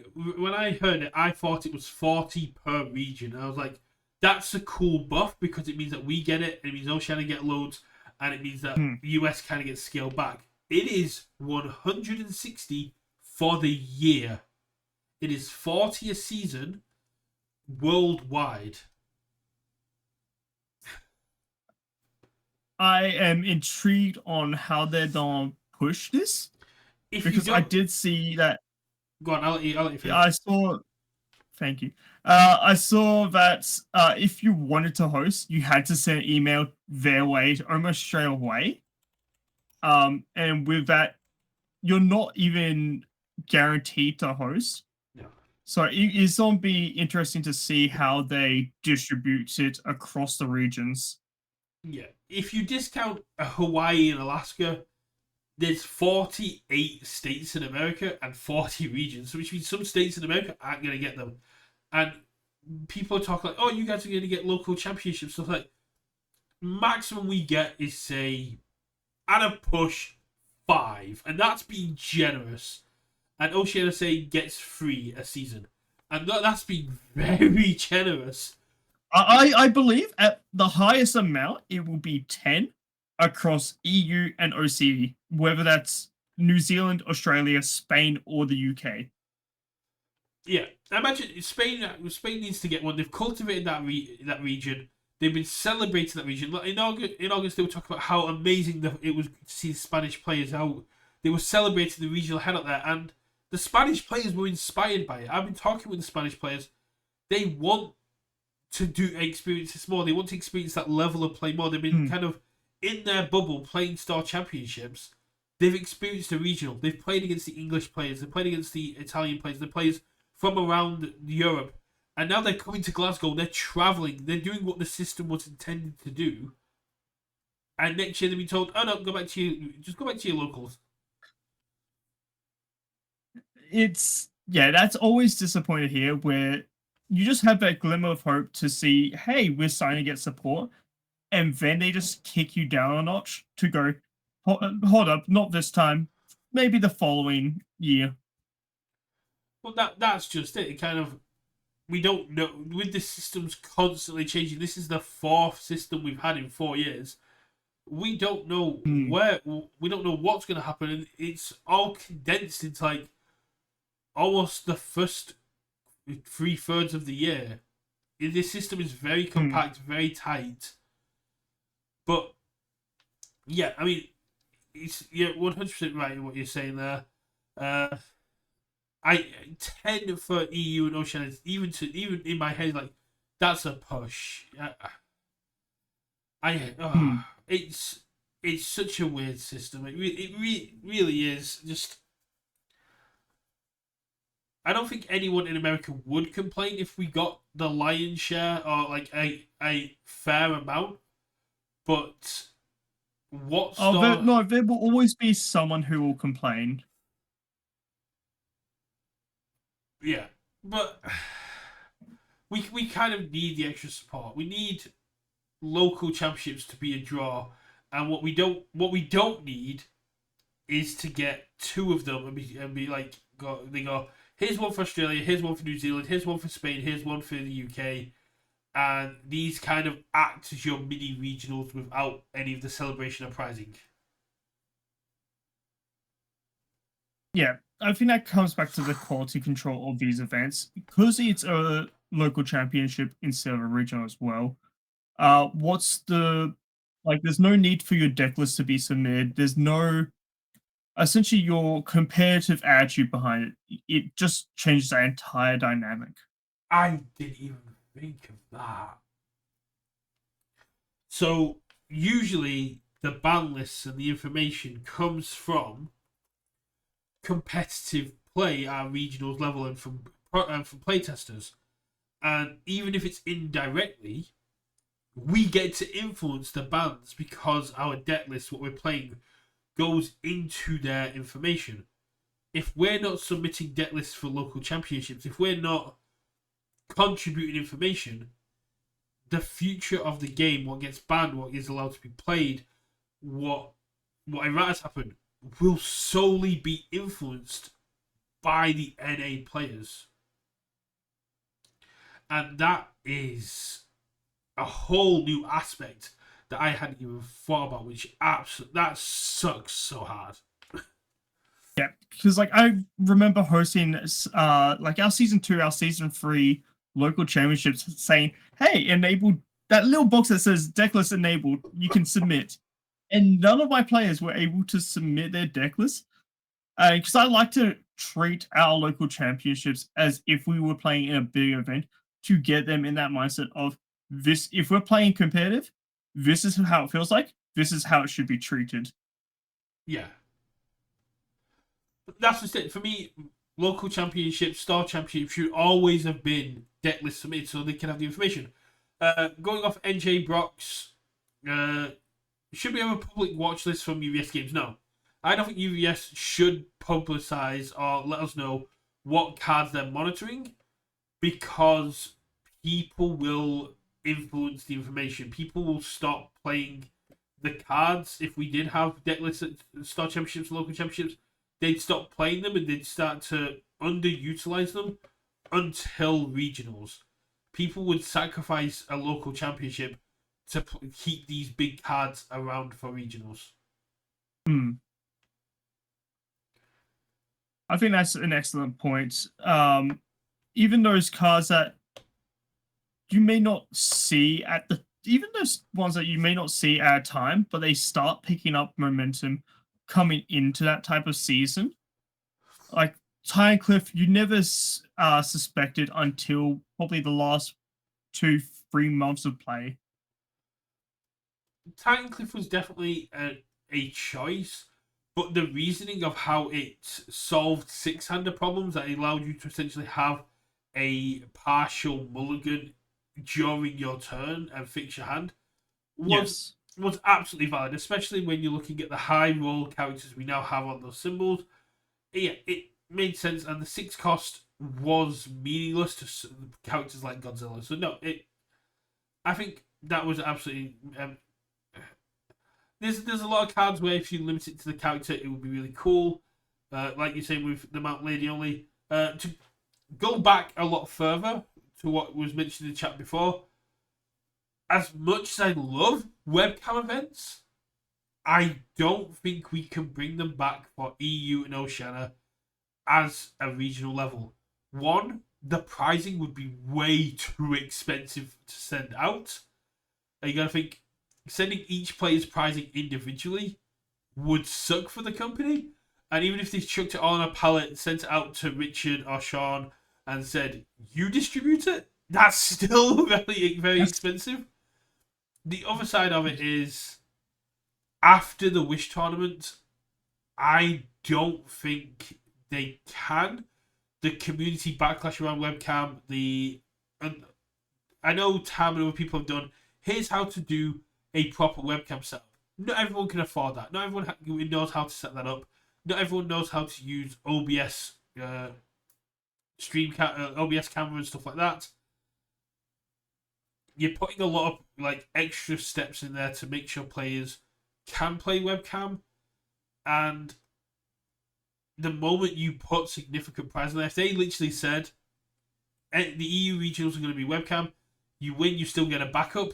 heard it, I thought it was 40 per region. I was like, that's a cool buff because it means that we get it, and it means Oceania get loads, and it means that US kind of gets scaled back. It is 160 for the year. It is 40 a season worldwide. I am intrigued on how they're going to push this. Because I did see that. Go on, I'll let you finish. I saw. Thank you. I saw that if you wanted to host, you had to send an email their way almost straight away. And with that, you're not even guaranteed to host. No. So it's going to be interesting to see how they distribute it across the regions. Yeah. If you discount Hawaii and Alaska, there's 48 states in America and 40 regions, which means some states in America aren't going to get them. And people are talking like, oh, you guys are going to get local championships, stuff like maximum we get is, say, at a push, 5. And that's being generous. And Oceania, say, gets 3 a season. And that's being very generous. I believe at the highest amount, it will be 10 across EU and OCE, whether that's New Zealand, Australia, Spain, or the UK. Yeah, I imagine Spain needs to get one. They've cultivated that region. They've been celebrating that region. In August, they were talking about how amazing it was to see the Spanish players, how they were celebrating the regional head up there, and the Spanish players were inspired by it. I've been talking with the Spanish players. They want to experience this more. They want to experience that level of play more. They've been kind of in their bubble playing Star Championships. They've experienced a regional. They've played against the English players. They've played against the Italian players. The players from around Europe. And now they're coming to Glasgow. They're travelling. They're doing what the system was intended to do. And next year they'll be told, oh no, go back to your locals. That's always disappointed here, where you just have that glimmer of hope to see, hey, we're starting to get support. And then they just kick you down a notch to go, hold up, not this time. Maybe the following year. Well, that's just it. It kind of, we don't know. With the systems constantly changing, this is the 4th system we've had in 4 years. We don't know we don't know what's going to happen. And it's all condensed into like almost the first 3/3 of the year. This system is very compact, very tight. But yeah, I mean, you're 100% right in what you're saying there. 10 for EU and Oceania, even in my head, like that's a push. It's such a weird system. It really is. Just, I don't think anyone in America would complain if we got the lion's share or like a fair amount. But there will always be someone who will complain. Yeah, but we kind of need the extra support. We need local championships to be a draw, and what we don't need is to get 2 of them and be like, they go, here's one for Australia, here's one for New Zealand, here's one for Spain, here's one for the UK. And these kind of act as your mini regionals without any of the celebration or prizing. Yeah, I think that comes back to the quality control of these events. Because it's a local championship instead of a regional as well. There's no need for your deck list to be submitted. There's no, essentially, your competitive attitude behind it. It just changes that entire dynamic. I didn't even think of that. So usually the ban lists and the information comes from competitive play at regionals level and from playtesters. And even if it's indirectly, we get to influence the bans because our deck list, what we're playing, goes into their information. If we're not submitting deck lists for local championships, if we're not contributing information, the future of the game, what gets banned, what is allowed to be played, what erratas happen, will solely be influenced by the NA players. And that is a whole new aspect that I hadn't even thought about, which that sucks so hard. Yeah, because like I remember hosting like our season 2, our season 3 local championships, saying, "Hey, enable that little box that says deck list enabled. You can submit." And none of my players were able to submit their deck list because I like to treat our local championships as if we were playing in a big event to get them in that mindset of this. If we're playing competitive, this is how it feels like. This is how it should be treated. Yeah. That's just it. For me, local championships, star championships should always have been deck list submitted so they can have the information. Going off NJ Brock's, should we have a public watch list from UVS games? No. I don't think UVS should publicize or let us know what cards they're monitoring because people will influence the information. People will stop playing the cards. If we did have deck lists at Star Championships, local championships, they'd stop playing them and they'd start to underutilize them until regionals. People would sacrifice a local championship to keep these big cards around for regionals. I think that's an excellent point. Even those cards that you may not see even those ones that you may not see at a time, but they start picking up momentum coming into that type of season. Like Ty and Cliff, you never suspected until probably the last 2-3 months of play. Titan Cliff was definitely a choice, but the reasoning of how it solved six-hander problems that allowed you to essentially have a partial mulligan during your turn and fix your hand was absolutely valid, especially when you're looking at the high roll characters we now have on those symbols. Yeah, it made sense, and the 6 cost was meaningless to characters like Godzilla. So no, I think that was absolutely. There's a lot of cards where if you limit it to the character, it would be really cool. Like you say with the Mount Lady only. To go back a lot further to what was mentioned in the chat before, as much as I love webcam events, I don't think we can bring them back for EU and Oceania as a regional level. One, the pricing would be way too expensive to send out. And you gotta think, sending each player's pricing individually would suck for the company. And even if they chucked it on a pallet, sent it out to Richard or Sean and said, you distribute it, that's still very, very expensive. The other side of it is, after the Wish tournament, I don't think they can. The community backlash around webcam, I know Tam and other people have done, here's how to do a proper webcam setup. Not everyone can afford that. Not everyone knows how to set that up. Not everyone knows how to use OBS OBS camera and stuff like that. You're putting a lot of extra steps in there to make sure players can play webcam, and the moment you put significant prize in there, if they literally said the EU regionals are going to be webcam, you win, you still get a backup,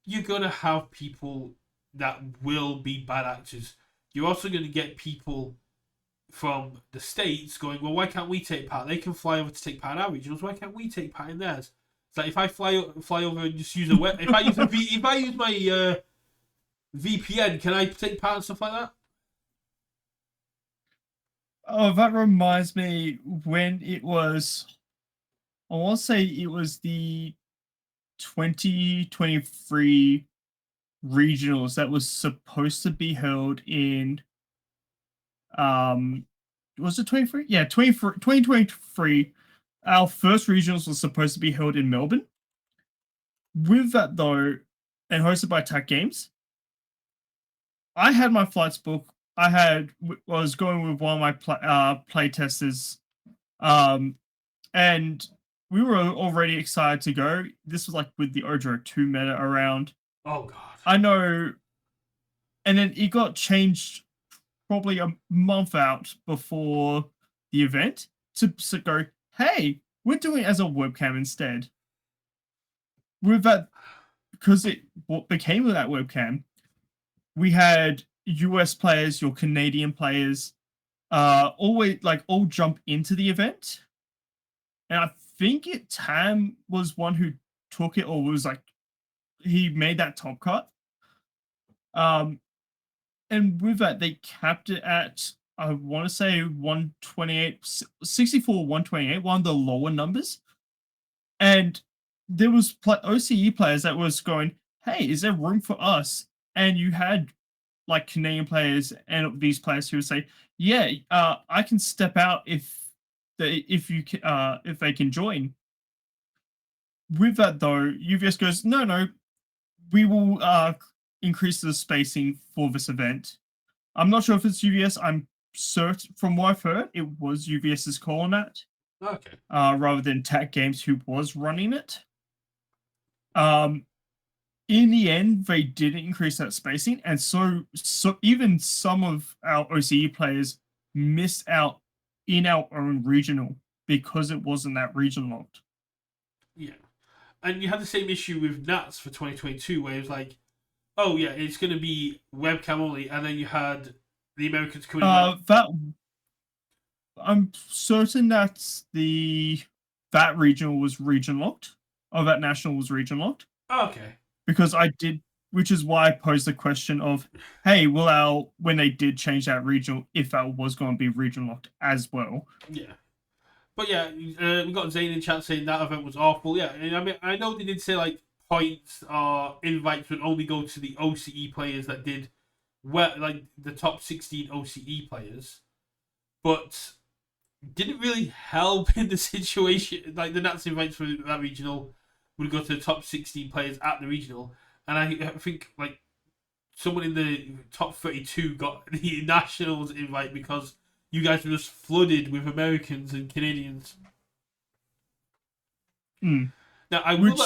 you're going to have people that will be bad actors. You're also going to get people from the States going, well, why can't we take part? They can fly over to take part in our regionals. Why can't we take part in theirs? It's like if I fly over and just use if I use my VPN, can I take part in stuff like that? Oh, that reminds me when it was, I want to say it was the 2023 regionals that was supposed to be held in was it 23? Yeah, 2023. Our first regionals was supposed to be held in Melbourne. With that though, and hosted by TAC Games, I had my flights booked. Was going with one of my play testers, and we were already excited to go. This was like with the Ojo 2 meta around. Oh god. I know, and then it got changed probably a month out before the event to go, hey, we're doing it as a webcam instead. With that, because what became of that webcam, we had US players, your Canadian players, always all jump into the event. And I think Tam was one who took it, or was like he made that top cut. And with that, they capped it at, I want to say 128, 64, 128, one of the lower numbers. And there was OCE players that was going, hey, is there room for us? And you had like Canadian players and these players who would say, yeah, I can step out if they can join. With that though, UVS goes, no, we will increase the spacing for this event. I'm not sure if it's UVS. I'm certain, from what I've heard, it was UVS's call on that. Okay. Rather than TAC Games, who was running it. In the end, they didn't increase that spacing, and so even some of our OCE players missed out in our own regional because it wasn't that region locked. Yeah. And you had the same issue with Nats for 2022, where it was like, oh yeah, it's going to be webcam only, and then you had the Americans coming back. That I'm certain that that regional was region locked, or that national was region locked. Oh, okay. Because which is why I posed the question of, hey, when they did change that regional, if that was going to be region locked as well. Yeah. But yeah, we got Zane in chat saying that event was awful. Yeah, and I mean, I know they did say like points or invites would only go to the OCE players that did well, like the top 16 OCE players, but didn't really help in the situation. Like the Nats invites for that regional would go to the top 16 players at the regional, and I think like someone in the top 32 got the nationals invite because you guys were just flooded with Americans and Canadians. Mm. Now I will,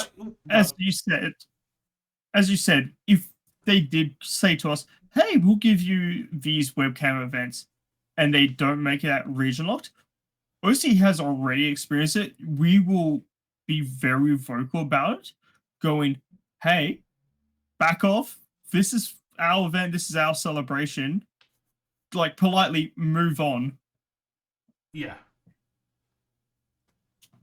as you said, if they did say to us, hey, we'll give you these webcam events, and they don't make it at region locked, OC has already experienced it. We will be very vocal about it, going, hey, back off. This is our event. This is our celebration. Like, politely move on. Yeah.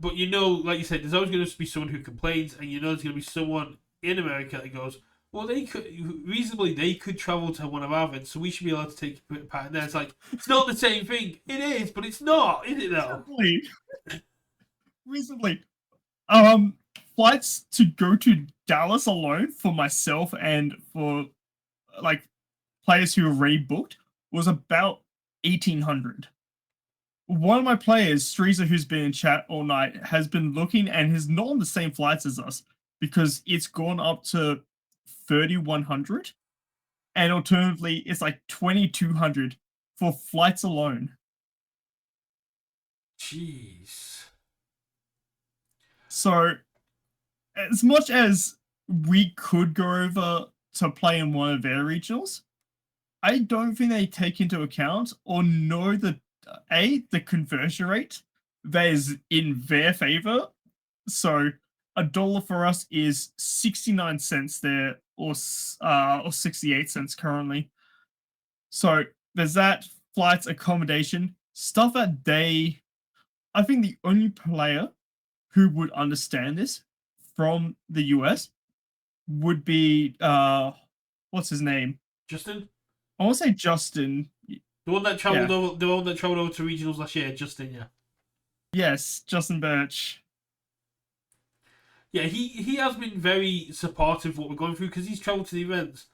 But you know, like you said, there's always going to be someone who complains, and you know there's going to be someone in America that goes, well, they could travel to one of our events, so we should be allowed to take part in there. It's like, it's not the same thing. It is, but it's not, is it though? Reasonably. Flights to go to Dallas alone for myself and for like players who are already booked was about 1,800. One of my players, Streezer, who's been in chat all night, has been looking and is not on the same flights as us because it's gone up to 3,100, and alternatively, it's like 2,200 for flights alone. Jeez. So, as much as we could go over to play in one of their regionals, I don't think they take into account or know the conversion rate that is in their favor. So $1 for us is 69 cents there, or 68 cents currently. So there's that, flights, accommodation, stuff that I think the only player who would understand this from the US would be what's his name? Justin? I want to say Justin. The one that traveled over to regionals last year, Justin, yeah. Yes, Justin Birch. Yeah, he has been very supportive of what we're going through because he's travelled to the events.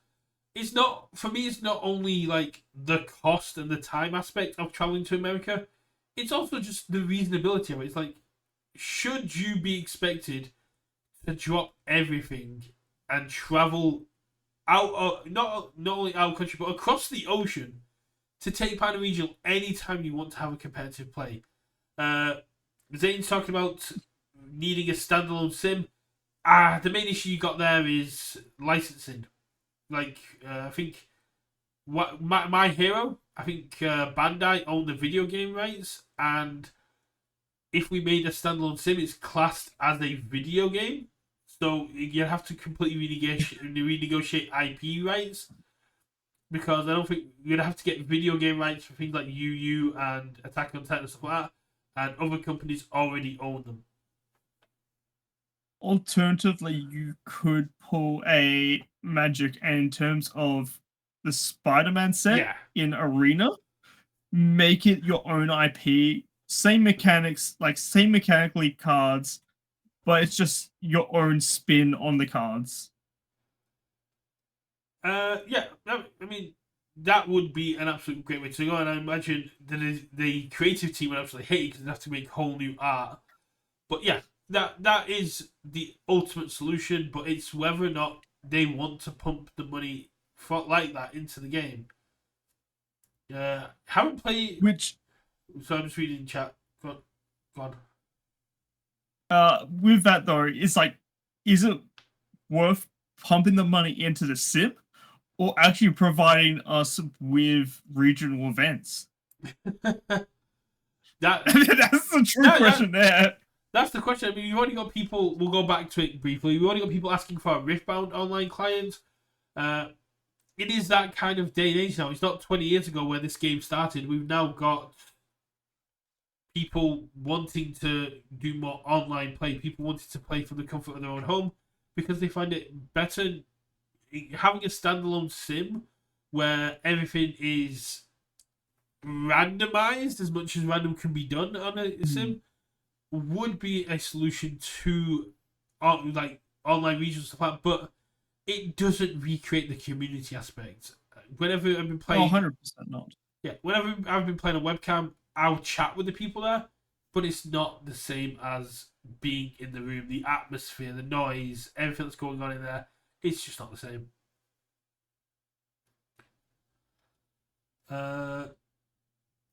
It's not, for me, it's not only like the cost and the time aspect of traveling to America, it's also just the reasonability of it. It's like, should you be expected to drop everything and travel out of, not only out of country but across the ocean to take part in a regional anytime you want to have a competitive play? Zane's talking about needing a standalone sim. The main issue you got there is licensing. Like, I think my hero, I think Bandai owned the video game rights, and if we made a standalone sim, it's classed as a video game. So you have to completely renegotiate IP rights, because I don't think you'd have to get video game rights for things like UU and Attack on Titan and stuff like that, and other companies already own them. Alternatively, you could pull a Magic, and in terms of the Spider-Man set in Arena, make it your own IP, same mechanics, like same mechanically cards, but it's just your own spin on the cards. Yeah, I mean, that would be an absolute great way to go, and I imagine the creative team would absolutely hate it because they'd have to make whole new art. But yeah, that is the ultimate solution, but it's whether or not they want to pump the money like that into the game. Haven't played. So I'm just reading chat. Go on. With that though, it's like, is it worth pumping the money into the sim, or actually providing us with regional events? That's the true question there. That's the question. I mean, you've already got people. We'll go back to it briefly. We've already got people asking for a Riftbound online client. It is that kind of day and age now. It's not 20 years ago where this game started. We've now got people wanting to do more online play. People wanting to play from the comfort of their own home because they find it better having a standalone sim where everything is randomized as much as random can be done on a sim. Would be a solution to like online regional stuff like that, but it doesn't recreate the community aspect. Whenever I've been playing, 100% not. Yeah, whenever I've been playing on webcam, I'll chat with the people there, but it's not the same as being in the room. The atmosphere, the noise, everything that's going on in there, it's just not the same.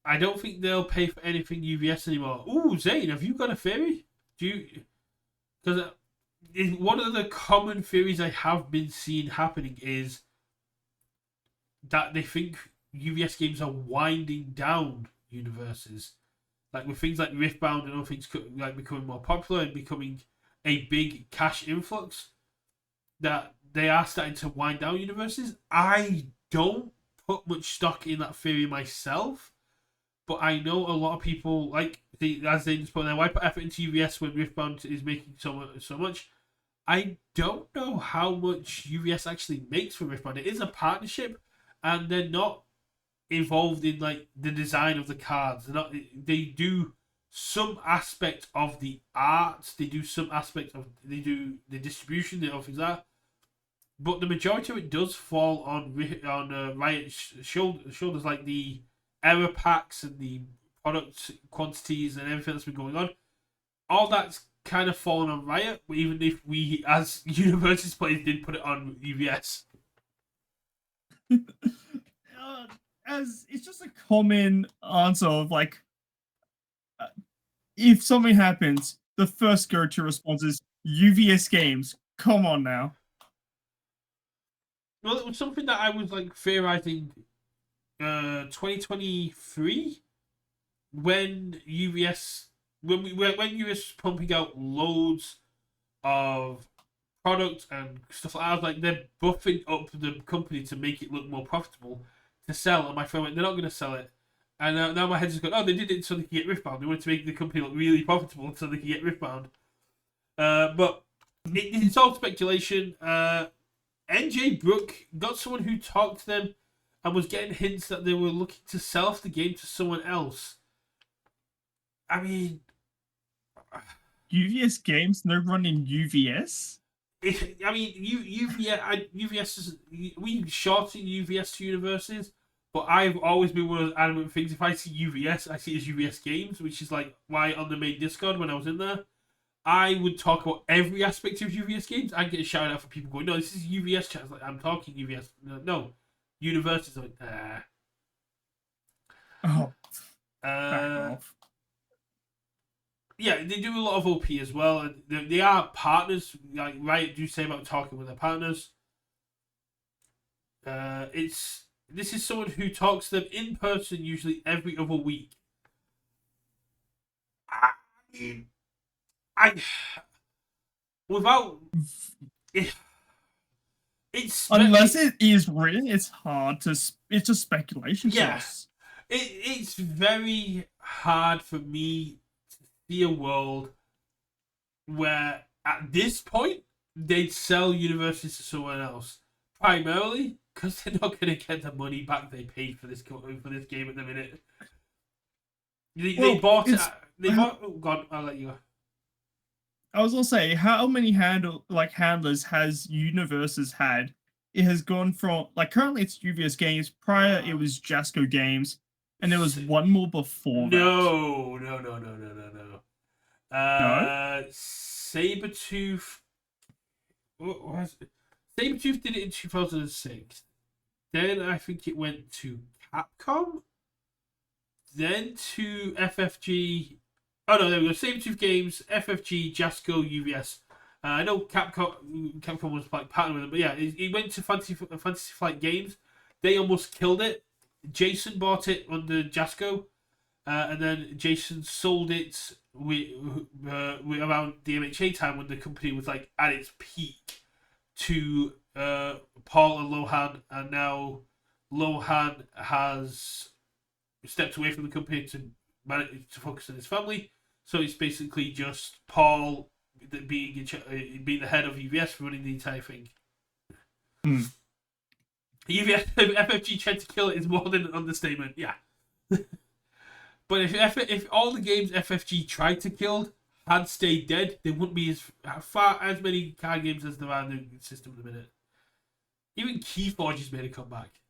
I don't think they'll pay for anything UVS anymore. Ooh, Zane, have you got a theory? Because one of the common theories I have been seeing happening is that they think UVS games are winding down universes, like with things like Riftbound and other things like becoming more popular and becoming a big cash influx. That they are starting to wind down universes. I don't put much stock in that theory myself. But I know a lot of people, like, as they just put there, why put effort into UVS when Riftbound is making so much? I don't know how much UVS actually makes for Riftbound. It is a partnership, and they're not involved in, like, the design of the cards. They do some aspect of the art. They do some aspect of, they do the distribution, the other things like that. But the majority of it does fall on Riot's shoulders, like the error packs and the product quantities and everything that's been going on. All that's kind of fallen on Riot, even if we, as Universus players, did put it on UVS. As it's just a common answer of like, if something happens, the first go-to response is UVS games. Come on now. Well, it was something that I was like theorizing 2023 when UVS was pumping out loads of products and stuff like that. I was like, they're buffing up the company to make it look more profitable to sell, and my friend went, they're not going to sell it. And now my head's just going, oh, they did it so they could get Riftbound. They wanted to make the company look really profitable so they could get Riftbound. But it's all speculation. NJ Brook got someone who talked to them and was getting hints that they were looking to sell off the game to someone else. I mean, UVS games, no run in UVS. I mean, UVS is we shorten UVS to universes, but I've always been one of those adamant things. If I see UVS, I see it as UVS games, which is like why on the main Discord when I was in there, I would talk about every aspect of UVS games. I'd get a shout out for people going, "No, this is UVS chat." I was like, I'm talking UVS. No, universes. Like, Oh, back uh, off. yeah, they do a lot of OP as well, and they are partners. Like Riot do say about talking with their partners. It's this is someone who talks to them in person, usually every other week. I mean, I without it, Unless it is written, it's hard to. It's just speculation to yeah, us. it's very hard for me to see a world where at this point they'd sell universes to someone else, primarily because they're not going to get the money back they paid for this game at the minute. They bought it. They bought. Oh God, I'll let you go. I was gonna say, how many handlers has Universus had? It has gone from currently it's UVS Games. Prior it was Jasco Games, and there was one more before that. No. No. Sabretooth. What was it? Sabretooth did it in 2006. Then I think it went to Capcom. Then to FFG. Oh no, there we go. Sabretooth Games, FFG, Jasco, UVS. I know Capcom was like partnering with them, but yeah, it went to Fantasy Flight Games. They almost killed it. Jason bought it under Jasco, and then Jason sold it with around the MHA time when the company was like at its peak to Paul and Lohan, and now Lohan has stepped away from the company to focus on his family. So it's basically just Paul being the head of UVS running the entire thing. UVS FFG tried to kill it is more than an understatement. Yeah. But if all the games FFG tried to kill had stayed dead, there wouldn't be as many card games as there are in the system at the minute. Even Keyforge has made a comeback.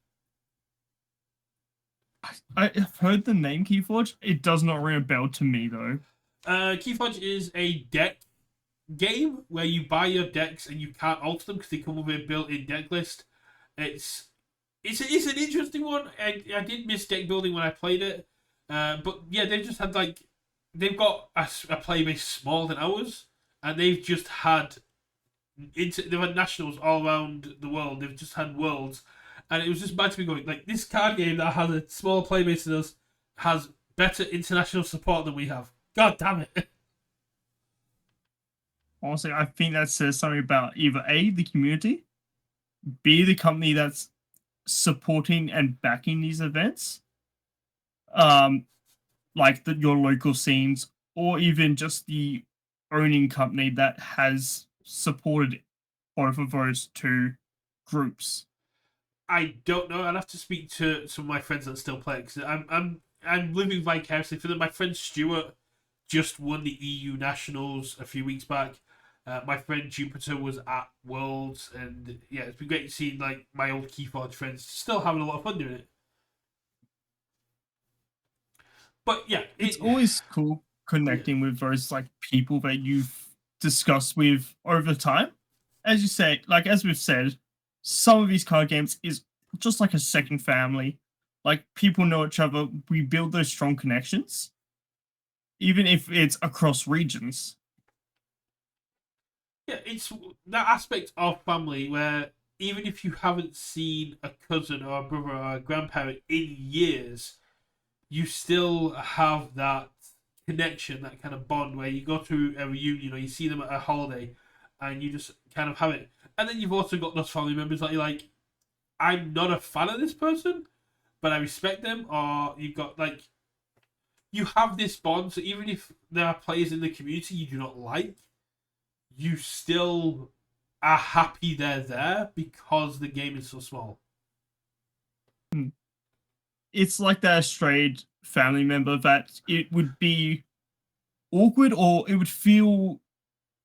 I've heard the name Keyforge. It does not ring a bell to me though. Keyforge is a deck game where you buy your decks and you can't alter them because they come with a built-in deck list. It's an interesting one. I did miss deck building when I played it, but yeah, they've got a player base smaller than ours, and they've just had they've had nationals all around the world. They've just had worlds, and it was just mad to be going like this card game that has a smaller player base than us has better international support than we have. God damn it. Honestly, I think that says something about either A, the community, B, the company that's supporting and backing these events, like your local scenes, or even just the owning company that has supported both of those two groups. I don't know. I'd have to speak to some of my friends that still play because I'm living vicariously for them. My friend Stuart just won the EU Nationals a few weeks back. My friend Jupiter was at Worlds, and yeah, it's been great to see like my old Keyforge friends still having a lot of fun doing it. But yeah, it's always cool connecting with those people that you've discussed with over time. As you say, as we've said, some of these card games is just like a second family. Like people know each other. We build those strong connections, even if it's across regions. Yeah, it's that aspect of family where even if you haven't seen a cousin or a brother or a grandparent in years, you still have that connection, that kind of bond where you go to a reunion or you see them at a holiday and you just kind of have it. And then you've also got those family members that you're like, I'm not a fan of this person, but I respect them, or you've got you have this bond, so even if there are players in the community you do not like, you still are happy they're there because the game is so small. It's like that strayed family member that it would be awkward, or it would feel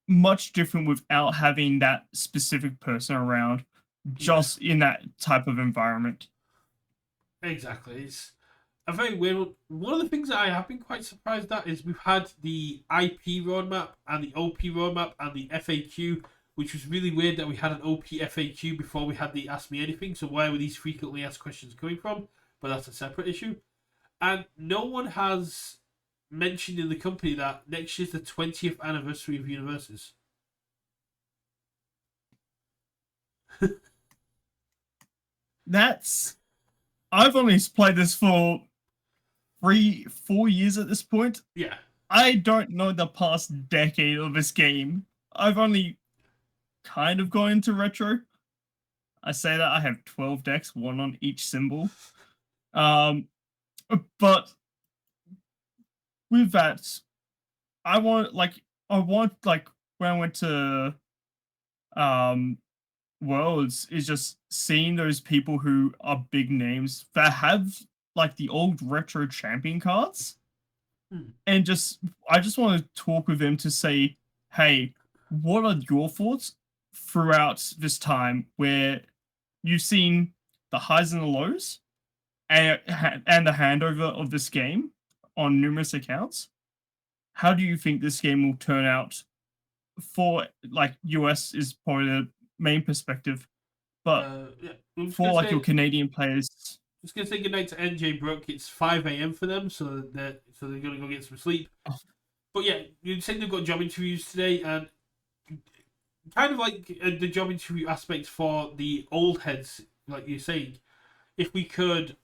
much different without having that specific person around, Yeah, just in that type of environment. exactly. It's a very weird one. One of the things that I have been quite surprised at is we've had the IP roadmap and the OP roadmap and the FAQ, which was really weird that we had an OP FAQ before we had the Ask Me Anything. So where were these frequently asked questions coming from? But that's a separate issue. And no one has mentioned in the company that next year's the 20th anniversary of Universus. That's I've only played this for 4 years at this point. Yeah. I don't know the past decade of this game. I've only kind of gone into retro. I say that I have 12 decks, one on each symbol. Um, but with that, I want when I went to um Worlds is just seeing those people who are big names that have like the old retro champion cards, Hmm. and I just want to talk with them to say, hey, what are your thoughts throughout this time where you've seen the highs and the lows and the handover of this game on numerous accounts? How do you think this game will turn out for like US is probably the main perspective, but Yeah. I'm just for gonna like your say, Canadian players, good night to NJ Brook. It's 5 a.m. for them, so they're gonna go get some sleep. But yeah, you said they've got job interviews today, and kind of like the job interview aspect for the old heads, like you're saying, if we could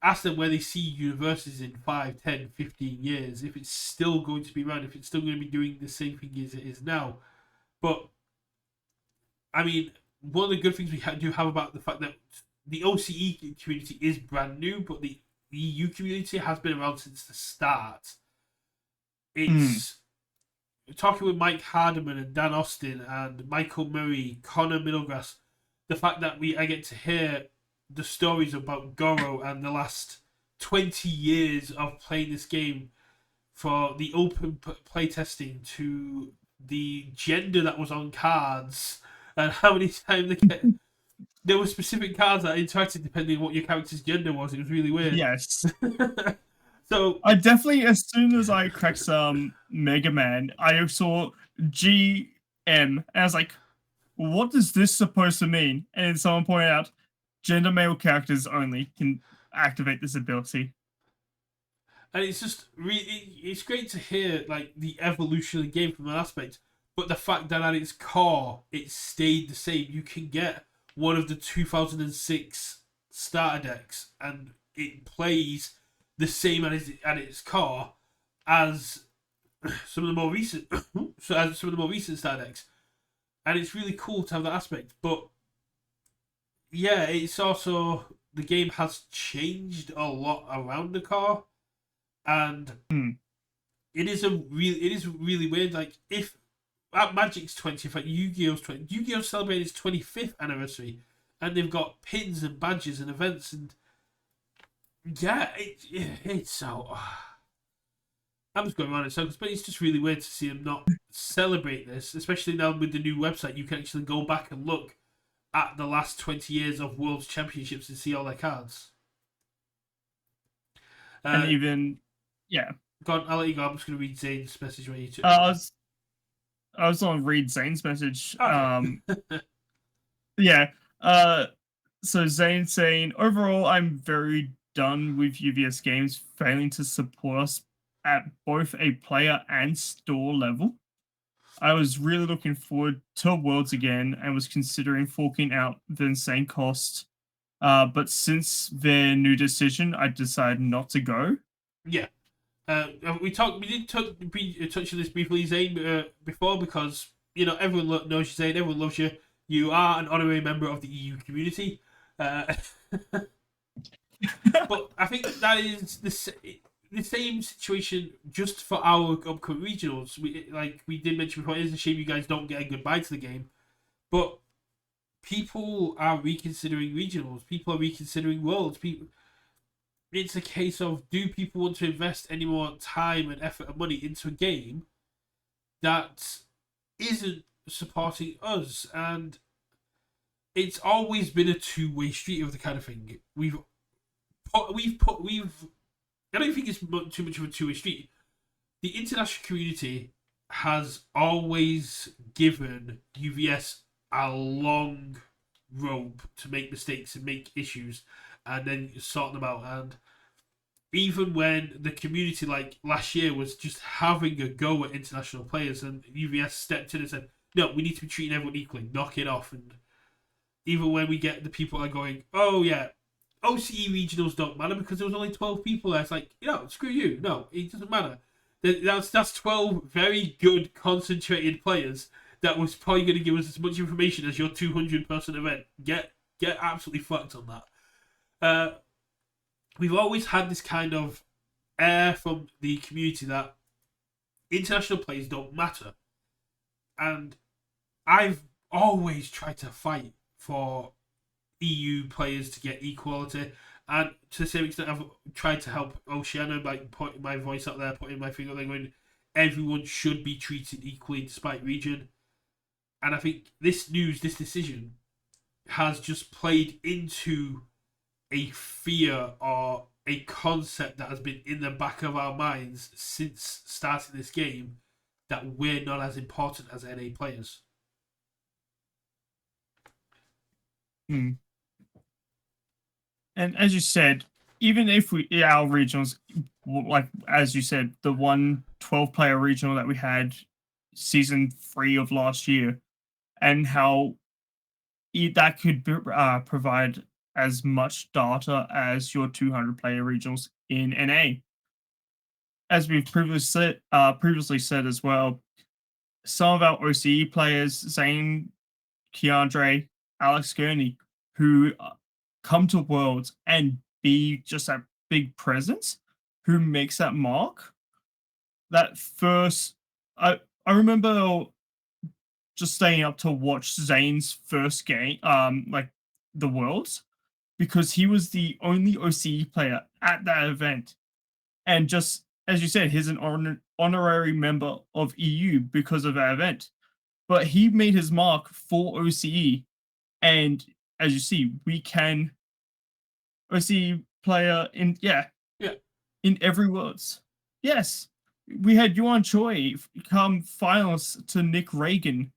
ask them where they see Universes in 5, 10, 15 years, if it's still going to be around, if it's still going to be doing the same thing as it is now. But, I mean, one of the good things we do have about the fact that the OCE community is brand new, but the EU community has been around since the start. mm, It's talking with Mike Hardiman and Dan Austin and Michael Murray, Connor Middlegrass, the fact that I get to hear the stories about Goro and the last 20 years of playing this game, for the open playtesting to the gender that was on cards and how many times there were specific cards that interacted depending on what your character's gender was. It was really weird. yes. So I definitely, as soon as I cracked some Mega Man, I saw GM, and I was like, what is this supposed to mean? And then someone pointed out, gender male characters only can activate this ability. and it's just it's great to hear like the evolution of the game from that aspect, but the fact that at its core it stayed the same. You can get one of the 2006 starter decks and it plays the same at its core as some of the more recent as some of the more recent starter decks, and it's really cool to have that aspect. But yeah, it's also the game has changed a lot around the core, and Hmm. it is really weird. Like if at Magic's 20th, at Yu-Gi-Oh's 20th, Yu-Gi-Oh celebrated its 25th anniversary, and they've got pins and badges and events, and yeah, it's so. I'm just going around in circles, but it's just really weird to see them not celebrate this, especially now with the new website. You can actually go back and look at the last 20 years of World Championships and see all their cards. And Uh, even, yeah, go on, I'll let you go. I'm just going to read Zane's message where you took. I was I was on Reed Zane's message. Okay. Yeah. Uh, so Zane saying, overall, I'm very done with UVS games failing to support us at both a player and store level. I was really looking forward to Worlds again and was considering forking out the insane cost. But since their new decision, I decided not to go. Yeah. We did touch on this briefly, Zane, before, because everyone knows you, Zane. Everyone loves you. You are an honorary member of the EU community. But I think that is the same situation just for our upcoming regionals. We did mention before, it is a shame you guys don't get a goodbye to the game, but people are reconsidering regionals. People are reconsidering worlds. it's a case of, do people want to invest any more time and effort and money into a game that isn't supporting us? And it's always been a two-way street of the kind of thing. I don't think it's too much of a two-way street. The international community has always given UVS a long rope to make mistakes and make issues and then sort them out. And even when the community, like last year, was just having a go at international players, and UVS stepped in and said, no, we need to be treating everyone equally, knock it off. And even when we get the people that are going, oh yeah, OCE regionals don't matter because there was only 12 people there. It's like, screw you. No, it doesn't matter. That's 12 very good, concentrated players that was probably going to give us as much information as your 200-person event. Get absolutely fucked on that. We've always had this kind of air from the community that international players don't matter. And I've always tried to fight for EU players to get equality. And to the same extent, I've tried to help Oceania by putting my voice out there, putting my finger there, going, everyone should be treated equally despite region. And I think this decision, has just played into a fear or a concept that has been in the back of our minds since starting this game, that we're not as important as NA players. And as you said, even if our regionals, like as you said, the 12-player regional that we had season 3 of last year, and how that could provide as much data as your 200-player regionals in NA. As we've previously said as well, some of our OCE players, Zane, Keandre, Alex Gurney, who come to Worlds and be just that big presence, who makes that mark. That first, I remember just staying up to watch Zane's first game, like the Worlds, because he was the only OCE player at that event, and just as you said, he's an honorary member of EU because of that event. But he made his mark for OCE, and as you see, we can OCE player in in every Worlds. Yes, we had Yuan Choi come finals to Nick Reagan,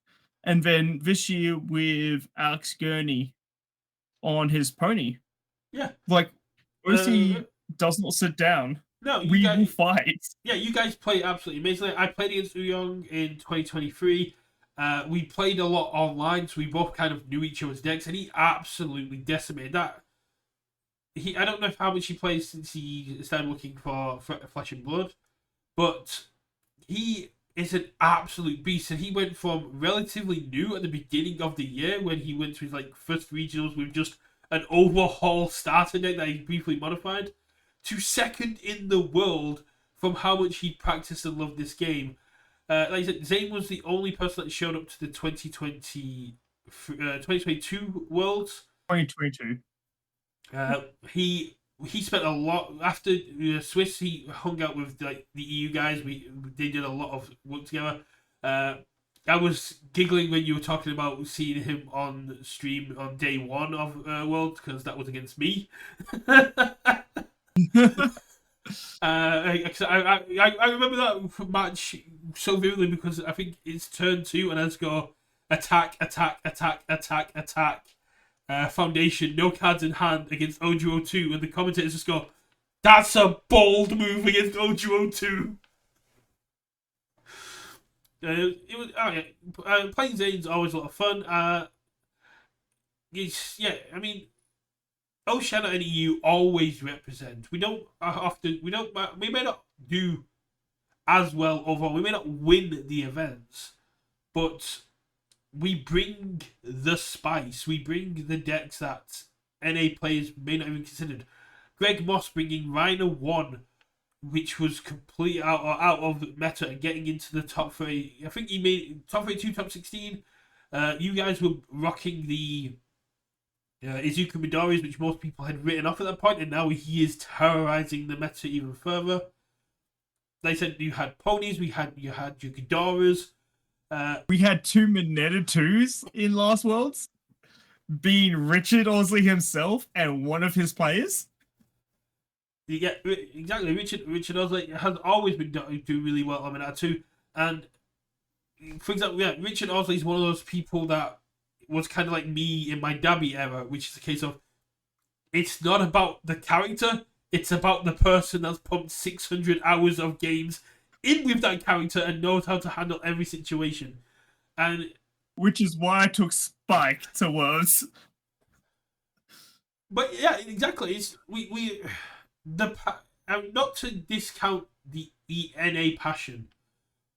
and then this year with Alex Gurney on his pony. Yeah, like OCE does not sit down. No, we will fight. Yeah, you guys play absolutely amazingly. I played against Uyong in 2023. We played a lot online, so we both kind of knew each other's decks, and he absolutely decimated that. I don't know how much he plays since he started looking for Flesh and Blood, but he is an absolute beast, and he went from relatively new at the beginning of the year when he went to his first regionals with just an overhaul starter deck that he briefly modified, to second in the world from how much he practiced and loved this game. Like I said, Zane was the only person that showed up to the 2022 Worlds. 2022. He spent a lot after Swiss. He hung out with the EU guys. They did a lot of work together. I was giggling when you were talking about seeing him on stream on day 1 of Worlds, because that was against me. I remember that match so vividly because I think it's turn 2 and I just go attack. Foundation, no cards in hand against Ojuo2, and the commentators just go, "That's a bold move against Ojuo2." It was playing Zane's always a lot of fun. I mean, Oceania and EU always represent. We may not do as well overall. We may not win the events, but we bring the spice. We bring the decks that NA players may not even considered. Greg Moss bringing Rhino 1, which was completely out of meta, and getting into the top 3. I think he made top 32, top 16. You guys were rocking the Izuku Midori's, which most people had written off at that point, and now he is terrorizing the meta even further. They said you had ponies, you had Yukidoras. We had 2 Mineta 2s in Last Worlds, being Richard Osley himself and one of his players. Yeah, exactly. Richard Osley has always been doing really well on Mineta 2. And, for example, Richard Osley is one of those people that was kind of like me in my Dabby era, which is a case of it's not about the character, it's about the person that's pumped 600 hours of games in with that character and knows how to handle every situation. And which is why I took Spike to Worlds. But yeah, exactly. It's not to discount the ENA passion,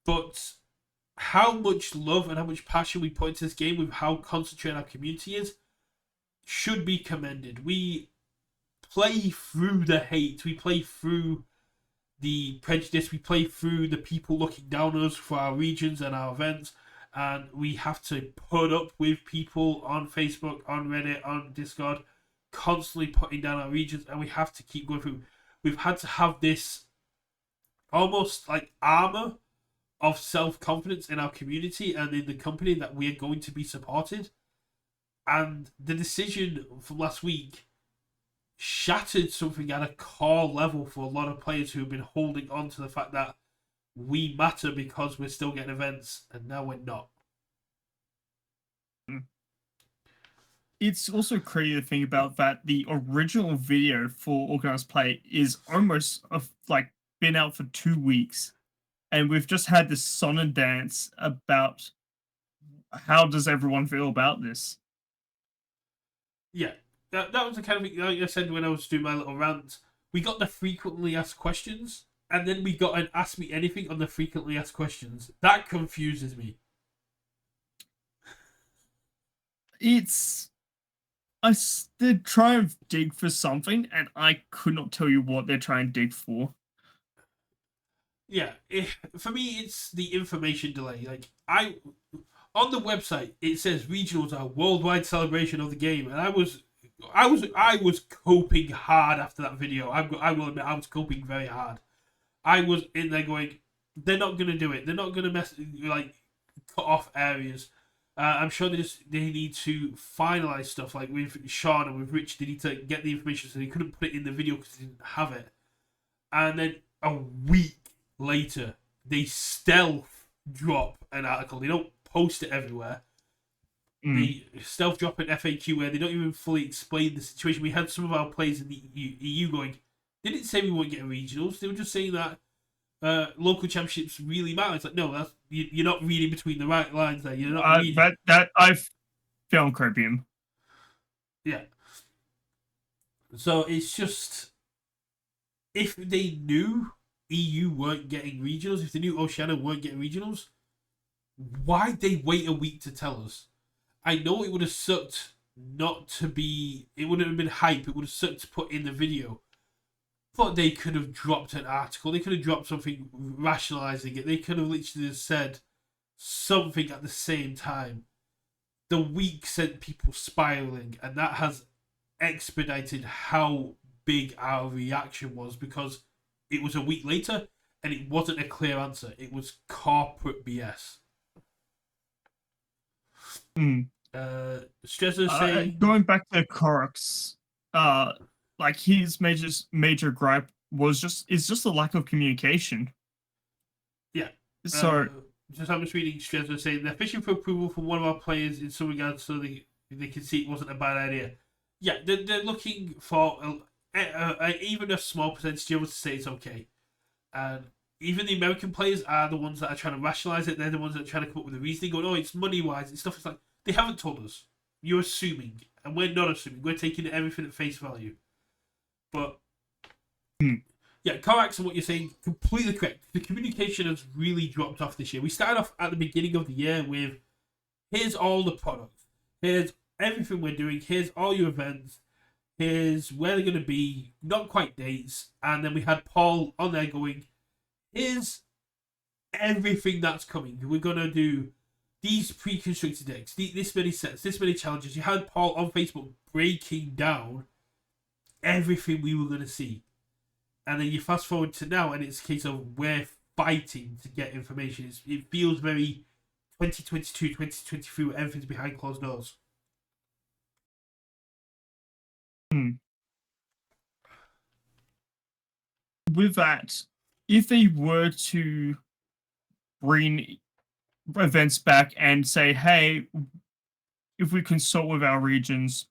but how much love and how much passion we put into this game with how concentrated our community is should be commended. We play through the hate, we play through the prejudice, we play through the people looking down on us for our regions and our events, and we have to put up with people on Facebook, on Reddit, on Discord, constantly putting down our regions, and we have to keep going through. We've had to have this almost like armor of self-confidence in our community and in the company that we are going to be supported. And the decision from last week shattered something at a core level for a lot of players who have been holding on to the fact that we matter because we're still getting events, and now we're not. It's also crazy to think about that the original video for Organized Play is almost like been out for 2 weeks, and we've just had this song and dance about how does everyone feel about this. Yeah, that was the kind of thing, like I said when I was doing my little rant. We got the frequently asked questions, and then we got an Ask Me Anything on the frequently asked questions. That confuses me. They're trying to dig for something, and I could not tell you what they're trying to dig for. Yeah, for me, it's the information delay. Like, on the website, it says regionals are a worldwide celebration of the game, and I was coping hard after that video. I will admit, I was coping very hard. I was in there going, they're not gonna do it. They're not gonna cut off areas. I'm sure they need to finalize stuff, like with Sean and with Rich. They need to get the information, so they couldn't put it in the video because they didn't have it. And then a week later, they stealth drop an article. They don't post it everywhere. They stealth drop an FAQ where they don't even fully explain the situation. We had some of our players in the EU going, they didn't say we weren't getting regionals. They were just saying that local championships really matter. It's like, no, you're not reading between the right lines there. You're not reading. That I've found crepium. Yeah. So it's just, if they knew EU weren't getting regionals, if they knew Oceania weren't getting regionals, why'd they wait a week to tell us? I know it would have sucked not to be, it wouldn't have been hype, it would have sucked to put in the video. But they could have dropped an article, they could have dropped something rationalizing it, they could have literally said something at the same time. The week sent people spiraling, and that has expedited how big our reaction was, because it was a week later and it wasn't a clear answer. It was corporate BS. Strezzo saying, going back to Korok's, like his major gripe is just a lack of communication. Yeah. So just I'm just reading Strezzo saying they're fishing for approval from one of our players in some regards, so they can see it wasn't a bad idea. Yeah, they're looking for even a small percentage of us to say it's okay. And even the American players are the ones that are trying to rationalize it. They're the ones that are trying to come up with a reasoning, going, oh, it's money-wise and stuff. It's like, they haven't told us. You're assuming. And we're not assuming. We're taking everything at face value. But, yeah, Korax and what you're saying, completely correct. The communication has really dropped off this year. We started off at the beginning of the year with, here's all the products. Here's everything we're doing. Here's all your events. Here's where they're going to be. Not quite dates. And then we had Paul on there going, here's everything that's coming. We're going to do these pre-constructed decks, this many sets, this many challenges. You had Paul on Facebook breaking down everything we were going to see. And then you fast forward to now, and it's a case of we're fighting to get information. It feels very 2022, 2023, where everything's behind closed doors. With that, if they were to bring events back and say, hey, if we consult with our regions,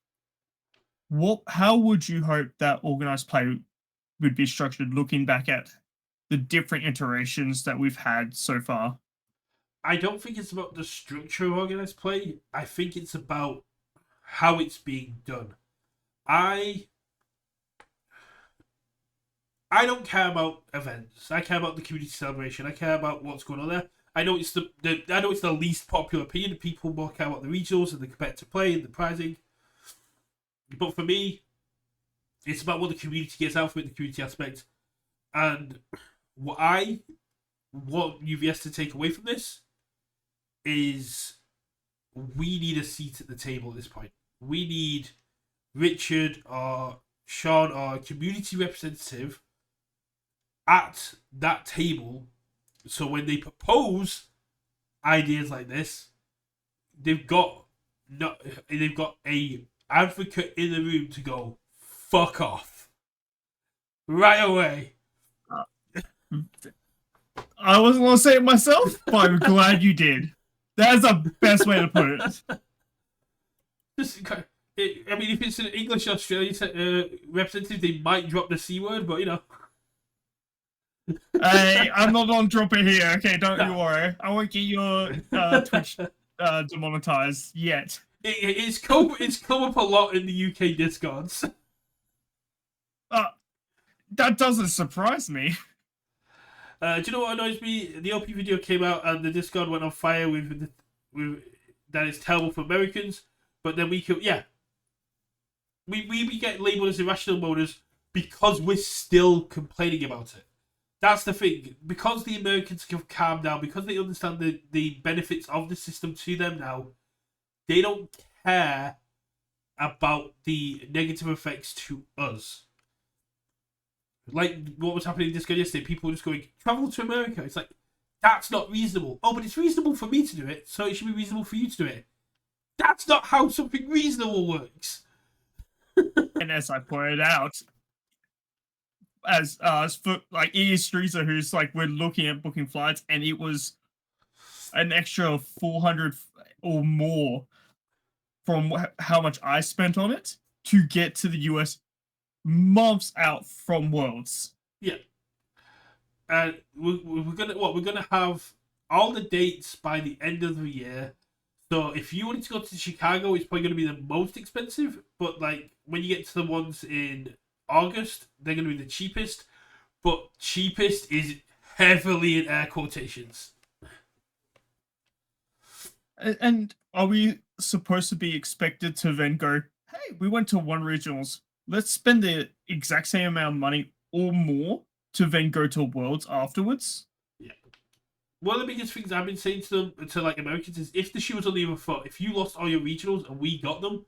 how would you hope that organized play would be structured, looking back at the different iterations that we've had so far? I don't think it's about the structure of organized play. I think it's about how it's being done. I don't care about events. I care about the community celebration. I care about what's going on there. I know it's the least popular opinion. People more care about the regionals and the competitive play and the prizing. But for me, it's about what the community gets out from it, the community aspect. And what UVS to take away from this is we need a seat at the table at this point. We need Richard or Sean or a community representative at that table, so when they propose ideas like this, they've got a advocate in the room to go fuck off right away. I wasn't going to say it myself, but I'm glad you did. That's the best way to put it. I mean, if it's an English Australian representative, they might drop the C word, but you know. Hey, I'm not gonna drop it here. Okay, don't you worry. I won't get your Twitch demonetized yet. It's come up a lot in the UK Discords. That doesn't surprise me. Do you know what annoys me? The OP video came out and the Discord went on fire with that it's terrible for Americans, but then we get labelled as irrational moders because we're still complaining about it. That's the thing. Because the Americans have calmed down, because they understand the benefits of the system to them now, they don't care about the negative effects to us. Like what was happening in Discord yesterday, people were just going, travel to America. It's like, that's not reasonable. Oh, but it's reasonable for me to do it, so it should be reasonable for you to do it. That's not how something reasonable works. And as I pointed out, as for like Streezer, who's like, we're looking at booking flights, and it was an extra 400 or more from how much I spent on it to get to the US months out from Worlds. Yeah, and we're gonna have all the dates by the end of the year. So if you wanted to go to Chicago, it's probably going to be the most expensive. But like when you get to the ones in August, they're going to be the cheapest. But cheapest is heavily in air quotations. And are we supposed to be expected to then go, hey, we went to one regionals, let's spend the exact same amount of money or more to then go to Worlds afterwards? Yeah. One of the biggest things I've been saying to like Americans is, if the shoe was on the other foot, if you lost all your regionals and we got them,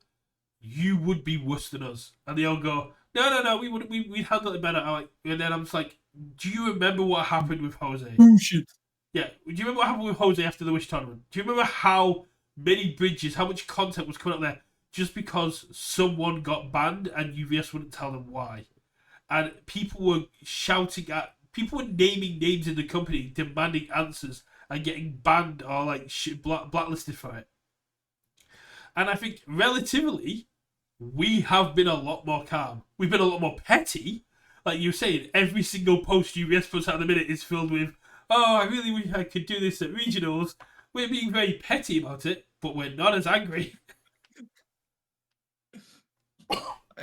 you would be worse than us. And they all go, no, we'd handle it better. And then I'm just like, do you remember what happened with Jose? Bullshit. Yeah, do you remember what happened with Jose after the Wish tournament? Do you remember how many bridges, how much content was coming up there just because someone got banned and UVS wouldn't tell them why? And people were people were naming names in the company, demanding answers and getting banned or like blacklisted for it. And I think relatively, we have been a lot more calm. We've been a lot more petty. Like you were saying, every single post UVS puts out at the minute is filled with, oh, I really wish I could do this at regionals. We're being very petty about it, but we're not as angry.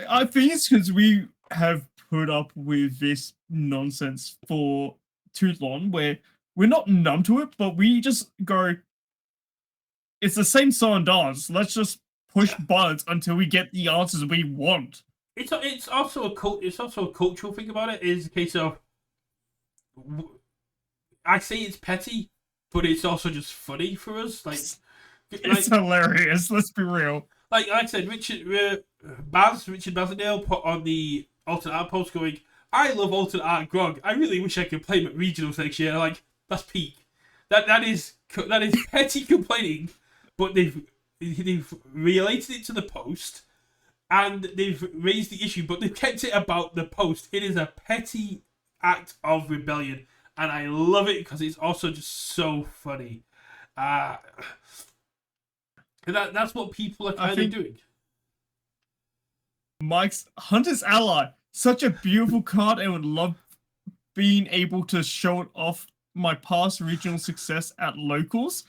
I think it's because we have put up with this nonsense for too long, where we're not numb to it, but we just go, it's the same song and dance. Let's just push buttons until we get the answers we want. It's also a cultural thing about it. Is a case of, I say it's petty, but it's also just funny for us. Like It's hilarious. Let's be real. Like I said, Richard Bazendale put on the alternate art post going, "I love alternate art grog. I really wish I could play him at regionals next year." Like that's peak. That is petty complaining, but they've related it to the post, and they've raised the issue, but they've kept it about the post. It is a petty act of rebellion, and I love it because it's also just so funny. That's what people are kind of doing. Mike's Hunter's Ally, such a beautiful card, and would love being able to show it off my past regional success at locals.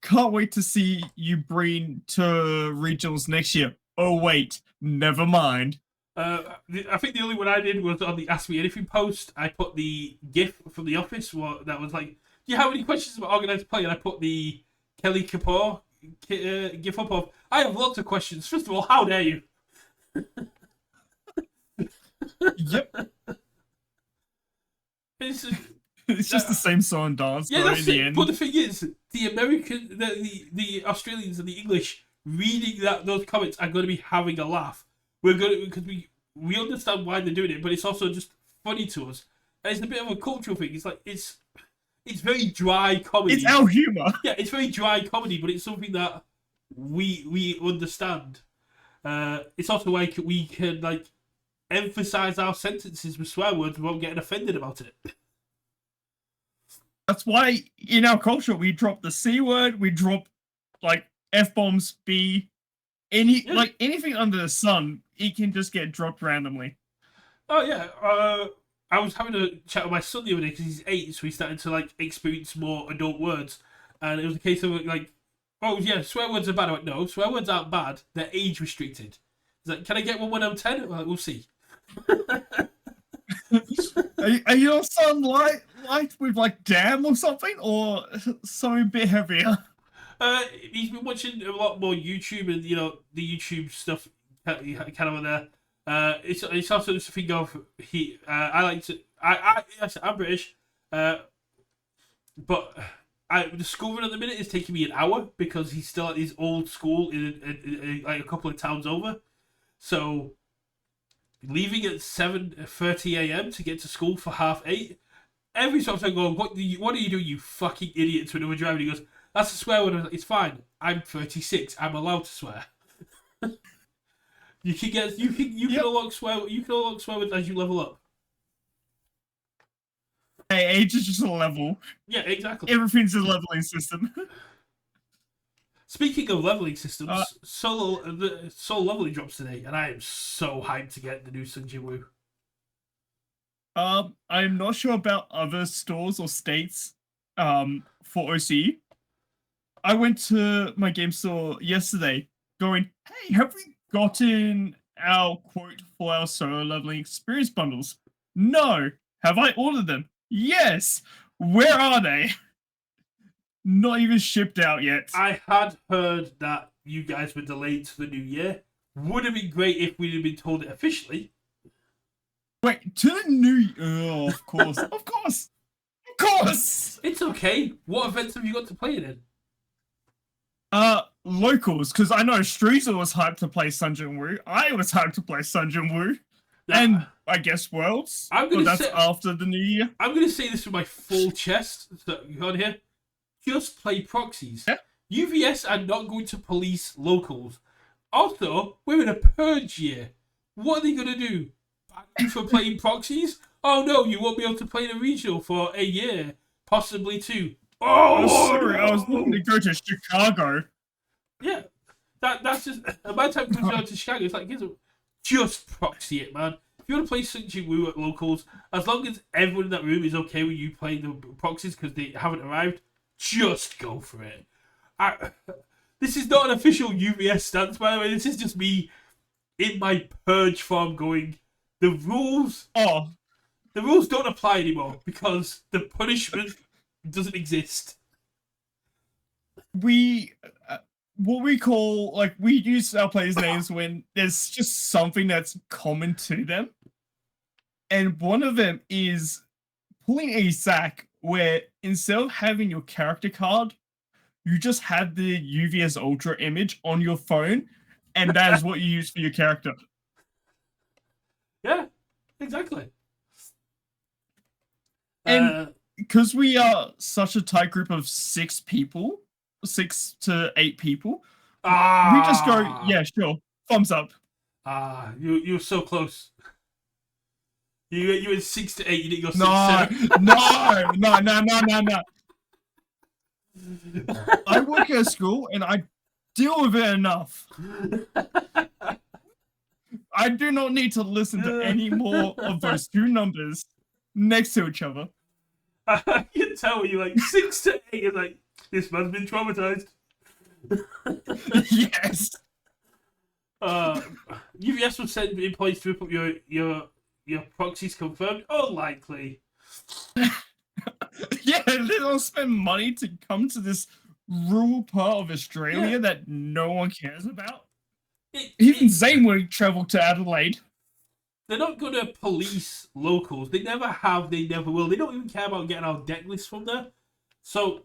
Can't wait to see you bring to regionals next year. Oh wait, never mind. I think the only one I did was on the Ask Me Anything post. I put the GIF from The Office that was like, "Do you have any questions about organized play?" And I put the Kelly Kapoor GIF up of, "I have lots of questions. First of all, how dare you?" Yep. It's just the same song and dance. Yeah, that's in the it. end. But the thing is, the American, the Australians and the English reading those comments are going to be having a laugh. Because we understand why they're doing it, but it's also just funny to us, and it's a bit of a cultural thing. It's like it's very dry comedy. It's our humor. Yeah, it's very dry comedy, but it's something that we understand. It's also like we can like emphasize our sentences with swear words without getting offended about it. That's why in our culture we drop the C word, we drop like F-bombs, like anything under the sun, it can just get dropped randomly. Oh yeah, I was having a chat with my son the other day because he's 8, so he's starting to like experience more adult words, and it was a case of like, "Oh yeah, swear words are bad." I went, "No, swear words aren't bad. They're age restricted." He's like, "Can I get one when I'm 10?" I'm like, "We'll see." Are your son light with like damn or something, or something a bit heavier? He's been watching a lot more YouTube, and the YouTube stuff kind of on there. It's also just a thing of I like to I'm British, but the school run at the minute is taking me an hour because he's still at his old school in like a couple of towns over, so leaving at 7:30 a.m. to get to school for 7:30. Every sort of time going, what are you doing, you fucking idiot, to another driver? And he goes, "That's a swear word." I was like, "It's fine. I'm 36. I'm allowed to swear." You can unlock swear words as you level up. Hey, age is just a level. Yeah, exactly. Everything's a leveling system. Speaking of leveling systems, solo leveling drops today, and I am so hyped to get the new Sun Jin Woo. I'm not sure about other stores or states for OCE. I went to my game store yesterday going, "Hey, have we gotten our quote for our solo leveling experience bundles?" "No." "Have I ordered them?" "Yes." "Where are they?" Not even shipped out yet. I had heard that you guys were delayed to the new year. Would have been great if we'd have been told it officially. Wait, to the new... Oh, of course. Of course. Of course. It's okay. What events have you got to play it in? Locals, because I know Streezer was hyped to play Sun Jin Woo. I was hyped to play Sun Jin Woo. And I guess Worlds. That's after the new year. I'm going to say this with my full chest. So you got here? Just play proxies. Yeah. UVS are not going to police locals. Also, we're in a purge year. What are they going to do? Ban you for playing proxies? Oh no, you won't be able to play in a regional for a year, possibly 2. Oh, sorry, I was looking to go to Chicago. Yeah, that's just by the time it comes down to Chicago, it's like just proxy it, man. If you want to play Sun Jin Woo at locals, as long as everyone in that room is okay with you playing the proxies because they haven't arrived, just go for it. This is not an official UVS stance, by the way. This is just me in my purge form going, the rules don't apply anymore because the punishment doesn't exist. We what we call, like, we use our players' names when there's just something that's common to them. And one of them is pulling a sack where instead of having your character card, You just have the UVS Ultra image on your phone, and that is what you use for your character. Yeah, exactly. And because we are such a tight group of 6 people, 6 to 8 people, we just go, yeah, sure, thumbs up. You're so close. You went 6 to 8. You didn't go 6 No, to 7. no. I work at a school and I deal with it enough. I do not need to listen to any more of those 2 numbers next to each other. I can tell you like 6 to 8. You're like, this man's been traumatized. Yes. UVS was sent in place to put your proxies confirmed. Unlikely. Yeah, they don't spend money to come to this rural part of Australia that no one cares about. Even Zane would travel to Adelaide. They're not going to police locals. They never have. They never will. They don't even care about getting our deck list from there. So,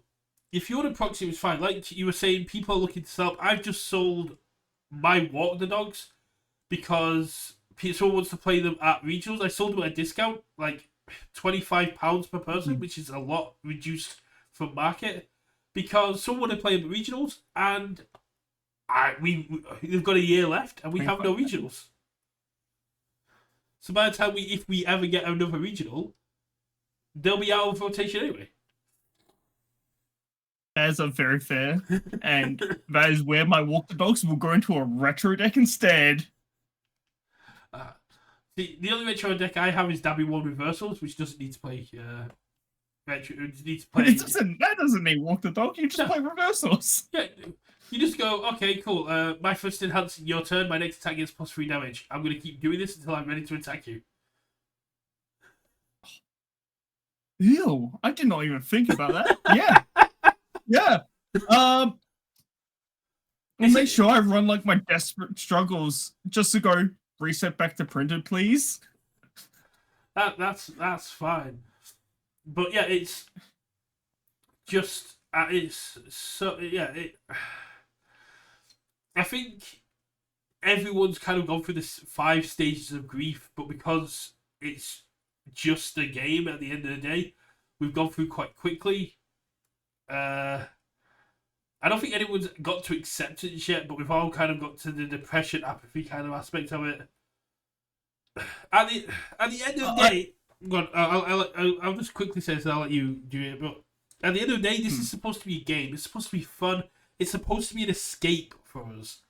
if you want a proxy, it's fine. Like you were saying, people are looking to sell. I've just sold my Walk the Dogs because someone wants to play them at regionals. I sold them at a discount, like £25 per person, which is a lot reduced from market, because someone wanted to play them at regionals, and they've got a year left, and we have no regionals. So by the time if we ever get another regional, they'll be out of rotation anyway. That is a very fair, and that is where my Walk the Dogs will go into a retro deck instead. The only retro deck I have is Dabby 1 Reversals, which doesn't need to play retro. It needs to play. That doesn't need Walk the Dog. You just play Reversals. Yeah, you just go, okay, cool. My first enhance, your turn. My next attack gets +3 damage. I'm going to keep doing this until I'm ready to attack you. Ew, I did not even think about that. Yeah. Yeah. I'll make sure I run like my desperate struggles just to go reset back to printed, please. That's fine. But yeah, it's just it's so yeah. I think everyone's kind of gone through this 5 stages of grief, but because it's just a game at the end of the day, we've gone through quite quickly. I don't think anyone's got to acceptance yet, but we've all kind of got to the depression, apathy kind of aspect of it. At the end of the day, I'll just quickly say this and I'll let you do it. But at the end of the day, this is supposed to be a game. It's supposed to be fun. It's supposed to be an escape for us.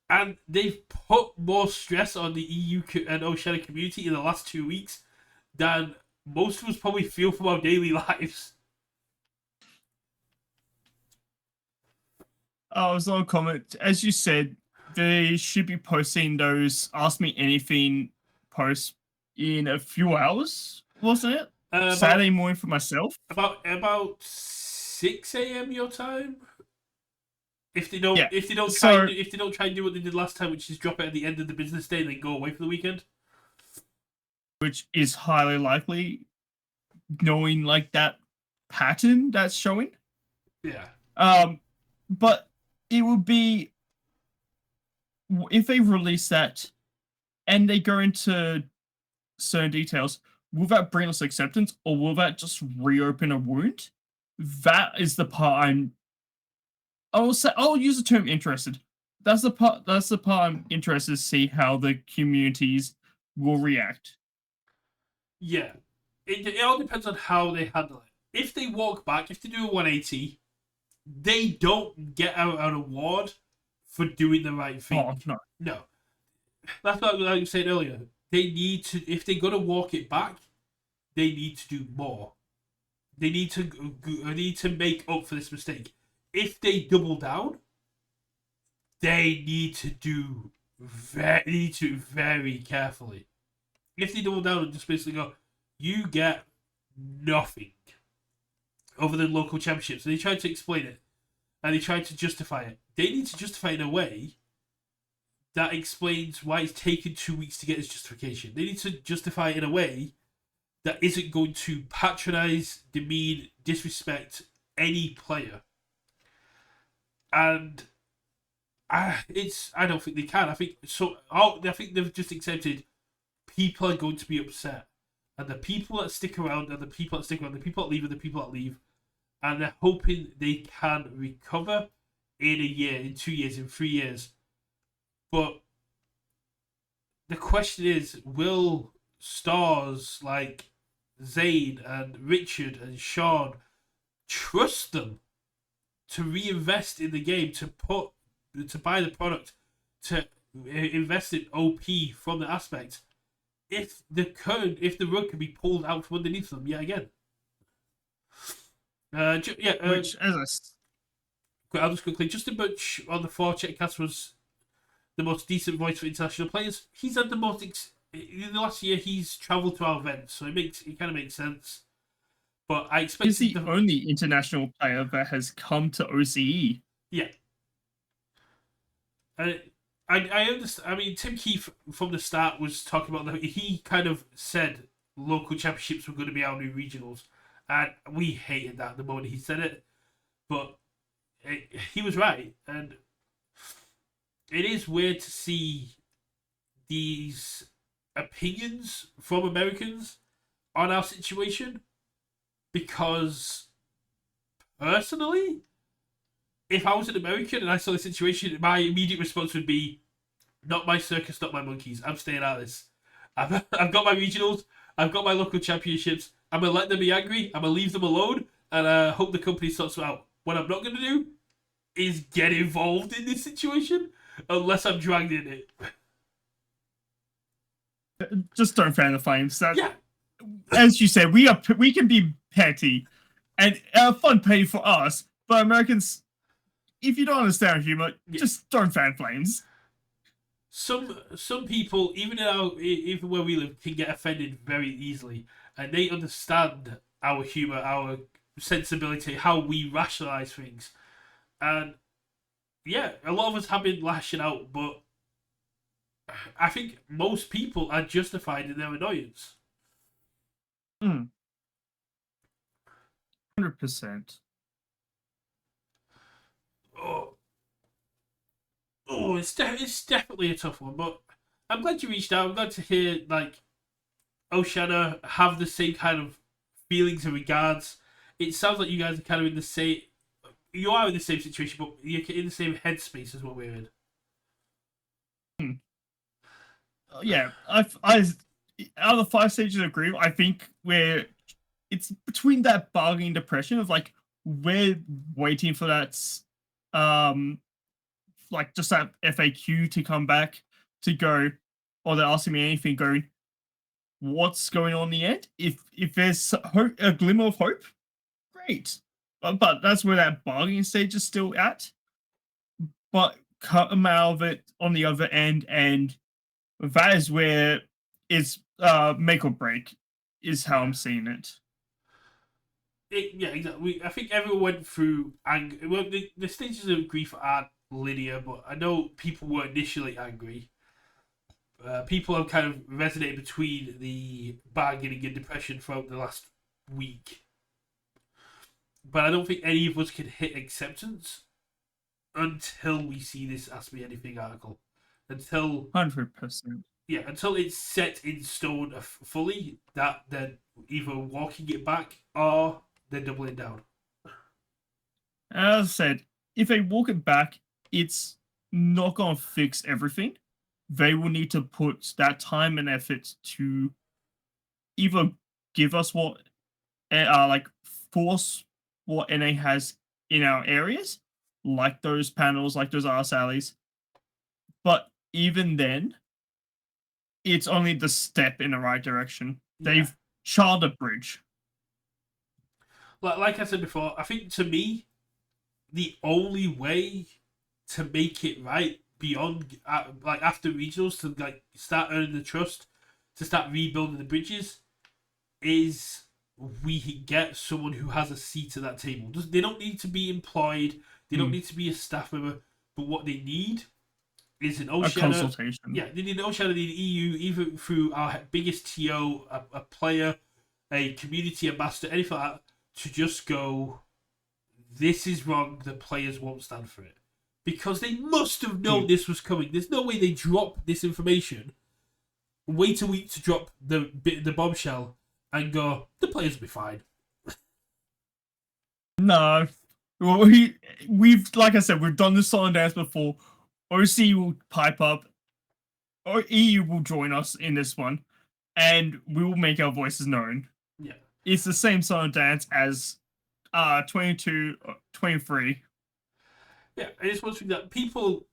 And they've put more stress on the EU and Oceania community in the last 2 weeks than most of us probably feel from our daily lives. I was on a comment. As you said, they should be posting those Ask Me Anything posts in a few hours, wasn't it? Saturday morning for myself. About 6 a.m. your time. If they don't try and do what they did last time, which is drop it at the end of the business day and then go away for the weekend. Which is highly likely, knowing like that pattern that's showing. Yeah. But it would be if they release that and they go into certain details, will that bring us acceptance or will that just reopen a wound? That is the part I'll use the term interested. That's the part I'm interested to see how the communities will react. Yeah. It all depends on how they handle it. If they walk back, if they do a 180, they don't get an award for doing the right thing. Oh, no. That's what I was saying earlier. They need to, if they're gonna walk it back, they need to do more. They need to make up for this mistake. If they double down, they need to do very carefully. If they double down and just basically go, you get nothing other than local championships, and they tried to explain it, and they tried to justify it. They need to justify it in a way that explains why it's taken 2 weeks to get this justification. They need to justify it in a way that isn't going to patronize, demean, disrespect any player. and I don't think they can. I think so. I think they've just accepted people are going to be upset, and the people that stick around are the people that stick around. The people that leave are the people that leave, and they're hoping they can recover in a year, in 2 years, in 3 years. But the question is, will stars like Zayn and Richard and Sean trust them to reinvest in the game, to buy the product, to invest in OP from the aspect, if the rug can be pulled out from underneath them yet again? Which, I'll just quickly, Justin Butch on the 4 cast was the most decent voice for international players. He's had the most in the last year. He's travelled to our events, so it kind of makes sense. But I expect he's the only international player that has come to OCE. Yeah. And I understand. I mean, Tim Keefe from the start was talking about that. He kind of said local championships were going to be our new regionals, and we hated that the moment he said it. But he was right, and it is weird to see these opinions from Americans on our situation, because personally, if I was an American and I saw the situation, my immediate response would be, not my circus, not my monkeys. I'm staying out of this. I've got my regionals. I've got my local championships. I'm going to let them be angry. I'm going to leave them alone and hope the company sorts them out. What I'm not going to do is get involved in this situation unless I'm dragged in it. Just don't fan the flames. Yeah. As you said, we can be petty and fun petty for us, but Americans, if you don't understand humor, just don't fan flames. Some people, even where we live, can get offended very easily, and they understand our humor, our sensibility, how we rationalize things, and yeah, a lot of us have been lashing out, but I think most people are justified in their annoyance. 100%. It's definitely a tough one, but I'm glad you reached out. I'm glad to hear like Oceana have the same kind of feelings and regards. It sounds like you guys are kind of in the same. You are in the same situation, but you're in the same headspace as what we're in. Yeah, I out of the 5 stages of grief, I think it's between that bargaining depression of like we're waiting for that like just that FAQ to come back to go, or they're asking me anything, going, what's going on in the end? If there's hope, a glimmer of hope, great. But that's where that bargaining stage is still at. But come out of it on the other end, and that is where it's make or break, is how I'm seeing it. Yeah, exactly. I think everyone went through anger. Well, the stages of grief aren't linear, but I know people were initially angry. People have kind of resonated between the bargaining and depression throughout the last week. But I don't think any of us can hit acceptance until we see this Ask Me Anything article. Until 100%. Yeah, until it's set in stone fully that they're either walking it back or they're doubling down. As I said, if they walk it back, it's not going to fix everything. They will need to put that time and effort to either give us what, like, force what NA has in our areas, like those panels, like those arts alleys. But even then, it's only the step in the right direction. They've charted a bridge. Like I said before, I think to me, the only way to make it right beyond like after regionals to like start earning the trust, to start rebuilding the bridges, is we get someone who has a seat at that table. They don't need to be employed. They don't need to be a staff member. But what they need is an Oceana. A consultation. Yeah, they need an Oceana, they need EU, even through our biggest TO, a player, a community ambassador, anything like that, to just go, this is wrong. The players won't stand for it because they must have known this was coming. There's no way they drop this information, wait a week to drop the bombshell, and go, the players will be fine. No. Well, we've like I said, we've done this song and dance before. OCE will pipe up, or EU will join us in this one, and we will make our voices known. Yeah. It's the same song and dance as 22, 23. Yeah, I just want to think that people,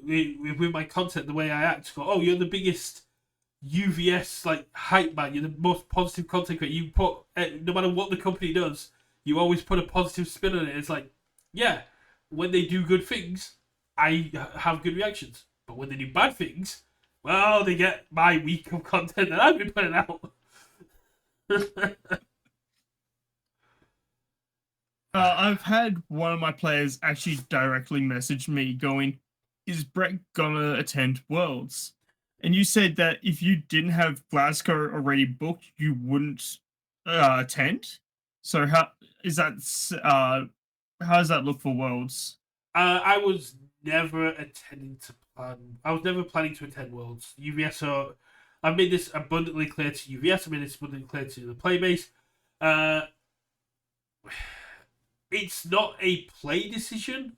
with my content, the way I act, go, oh, you're the biggest UVS like hype man, you're the most positive content creator. You put, no matter what the company does, you always put a positive spin on it. It's like, yeah, when they do good things, I have good reactions. But when they do bad things, well, they get my week of content that I've been putting out. I've had one of my players actually directly message me going, is Brett gonna attend Worlds? And you said that if you didn't have Glasgow already booked, you wouldn't attend. So how does that look for Worlds? I was never attending to plan. I was never planning to attend Worlds. UVS are. I've made this abundantly clear to UVS. I made this abundantly clear to the playbase. It's not a play decision.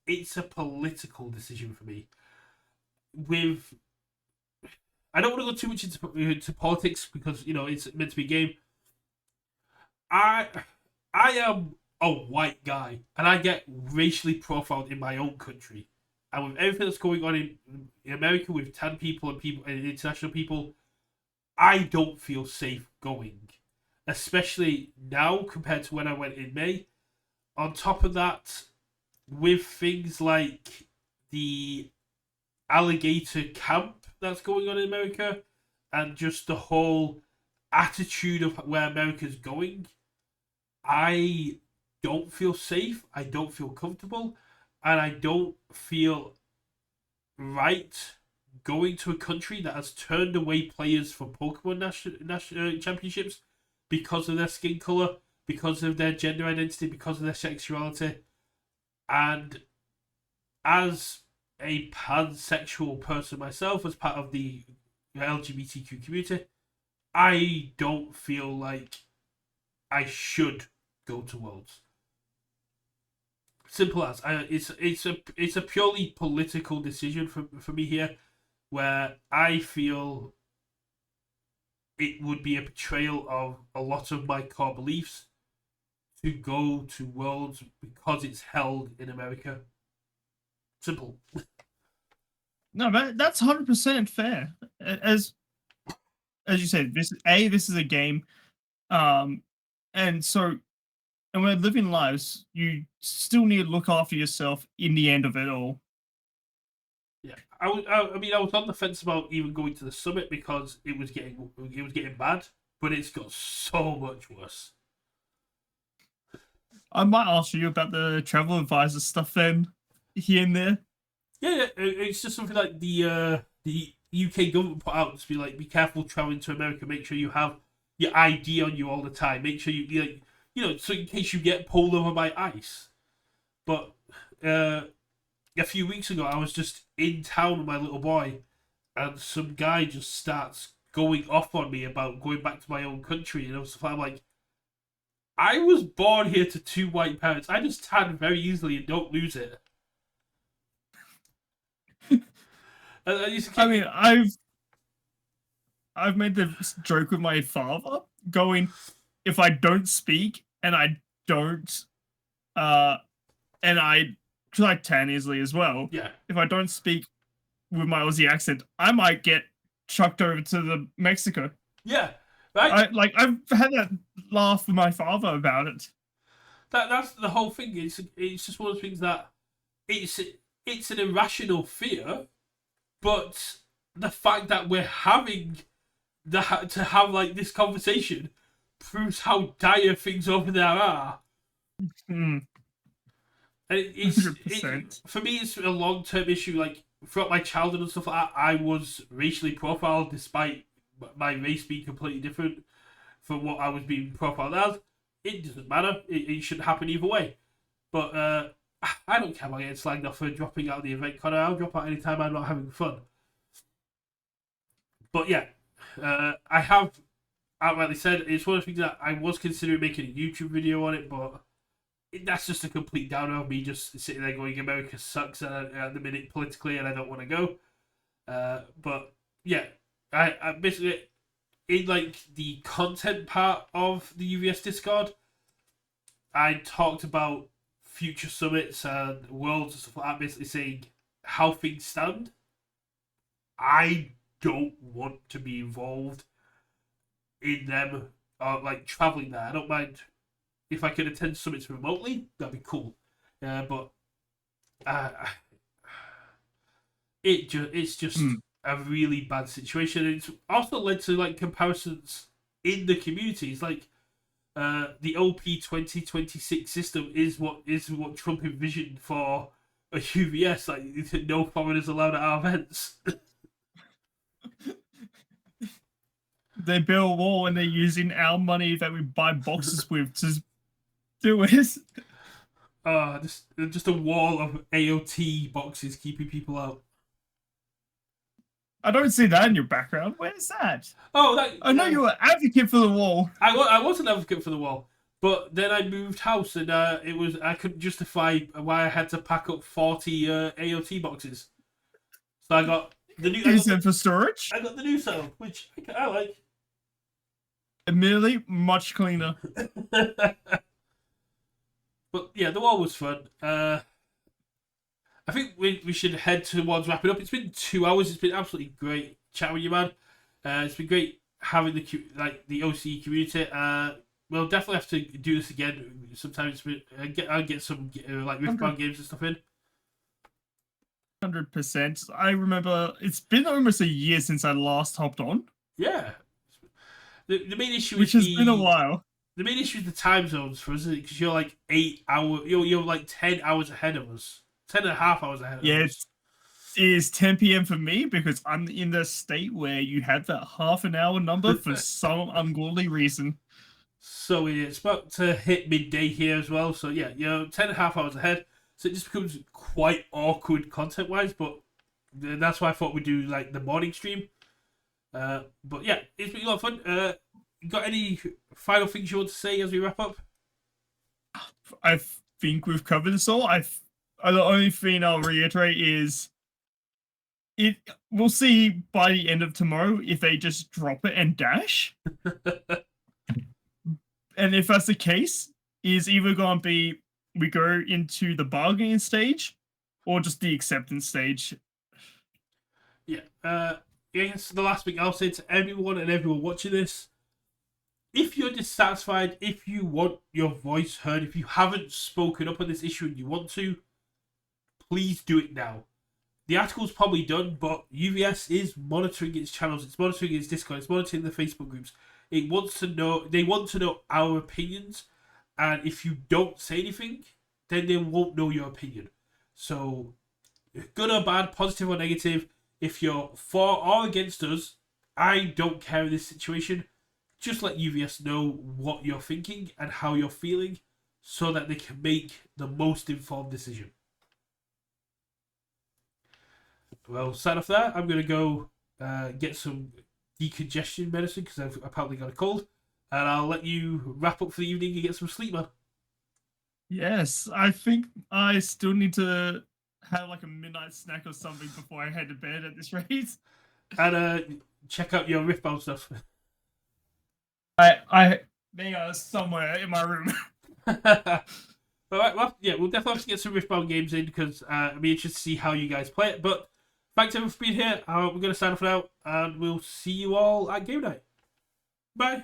It's a political decision for me. I don't want to go too much into politics because it's meant to be a game. I am a white guy and I get racially profiled in my own country, and with everything that's going on in America with tan people and international people, I don't feel safe going, especially now compared to when I went in May. On top of that, with things like the alligator camp that's going on in America and just the whole attitude of where America's going, I don't feel safe, I don't feel comfortable, and I don't feel right going to a country that has turned away players for Pokemon national championships because of their skin color, because of their gender identity, because of their sexuality. And as a pansexual person myself, as part of the LGBTQ community, I don't feel like I should go to Worlds. Simple as. It's a purely political decision for me here, where I feel it would be a betrayal of a lot of my core beliefs to go to Worlds because it's held in America. Simple. No, that's 100% fair. As you said, this is a game, and we're living lives. You still need to look after yourself in the end of it all. Yeah, I was on the fence about even going to the summit because it was getting bad, but it's got so much worse. I might ask you about the travel advisor stuff then, here and there. Yeah, it's just something like the UK government put out to be like, be careful traveling to America. Make sure you have your ID on you all the time. Make sure so in case you get pulled over by ICE. But a few weeks ago, I was just in town with my little boy, and some guy just starts going off on me about going back to my own country, and I'm like, I was born here to two white parents. I just tan very easily and don't lose it. I've made the joke with my father, going, if I don't speak and I don't, and I tan easily as well. Yeah. If I don't speak with my Aussie accent, I might get chucked over to the Mexico. Yeah. Right. I've had that laugh with my father about it. That's the whole thing. It's just one of the things that it's an irrational fear, but the fact that we're having to have like this conversation proves how dire things over there are. Mm. And for me, it's a long-term issue. Like throughout my childhood and stuff like that, I was racially profiled despite my race being completely different from what I was being profiled as. It doesn't matter. It shouldn't happen either way. But I don't care about getting slagged off for dropping out of the event, Connor. I'll drop out anytime I'm not having fun. But yeah, I have outrightly said it's one of the things that I was considering making a YouTube video on it, but that's just a complete downer of me just sitting there going, America sucks at the minute politically, and I don't want to go. But yeah, I basically, in like the content part of the UVS Discord, I talked about future summits and worlds and stuff like that, basically saying how things stand. I don't want to be involved in them, or like traveling there. I don't mind if I could attend summits remotely. That'd be cool. But it's just a really bad situation. It's also led to like comparisons in the communities, like the OP 2026 system is what Trump envisioned for a UVS, like no foreigners allowed at our events. They build a wall and they're using our money that we buy boxes with to do it. Just a wall of AOT boxes keeping people out. I don't see that in your background. Where's that? Oh, I know you're an advocate for the wall. I was an advocate for the wall, but then I moved house and I couldn't justify why I had to pack up 40 AOT boxes. So I got the new. Use them for storage. I got the new setup, which I like. Admittedly, much cleaner. But yeah, the wall was fun. I think we should head towards wrapping up. It's been 2 hours. It's been absolutely great chatting with you, man. It's been great having the OCE community. We'll definitely have to do this again sometime. I'll get some like Riftbound games and stuff in. 100%. I remember it's been almost a year since I last hopped on. Yeah. The main issue which has been a while. The main issue is the time zones for us, because you're like 8 hours. You're like 10 hours ahead of us. 10.5 hours ahead of us. It is 10 p.m. for me because I'm in the state where you have that half an hour number for some ungodly reason. So it's about to hit midday here as well. So yeah, you're 10.5 hours ahead. So it just becomes quite awkward content-wise, but that's why I thought we'd do like the morning stream. But yeah, it's been a lot of fun. Got any final things you want to say as we wrap up? I think we've covered this all. The only thing I'll reiterate is we'll see by the end of tomorrow if they just drop it and dash. And if that's the case, is either going to be we go into the bargaining stage or just the acceptance stage. Yeah. I guess the last thing I'll say to everyone and everyone watching this, if you're dissatisfied, if you want your voice heard, if you haven't spoken up on this issue and you want to, please do it now. The article's probably done, but UVS is monitoring its channels, it's monitoring its Discord, it's monitoring the Facebook groups. They want to know our opinions, and if you don't say anything, then they won't know your opinion. So, good or bad, positive or negative, if you're for or against us, I don't care in this situation. Just let UVS know what you're thinking and how you're feeling so that they can make the most informed decision. Well, sign off there. I'm going to go get some decongestion medicine because I've apparently got a cold. And I'll let you wrap up for the evening and get some sleep, man. Yes, I think I still need to have like a midnight snack or something before I head to bed at this rate. And check out your Riftbound stuff. They are somewhere in my room. Alright, well, yeah, we'll definitely have to get some Riftbound games in because I'll be interested to see how you guys play it. But thanks everyone for being here. We're going to sign off now, and we'll see you all at game night. Bye.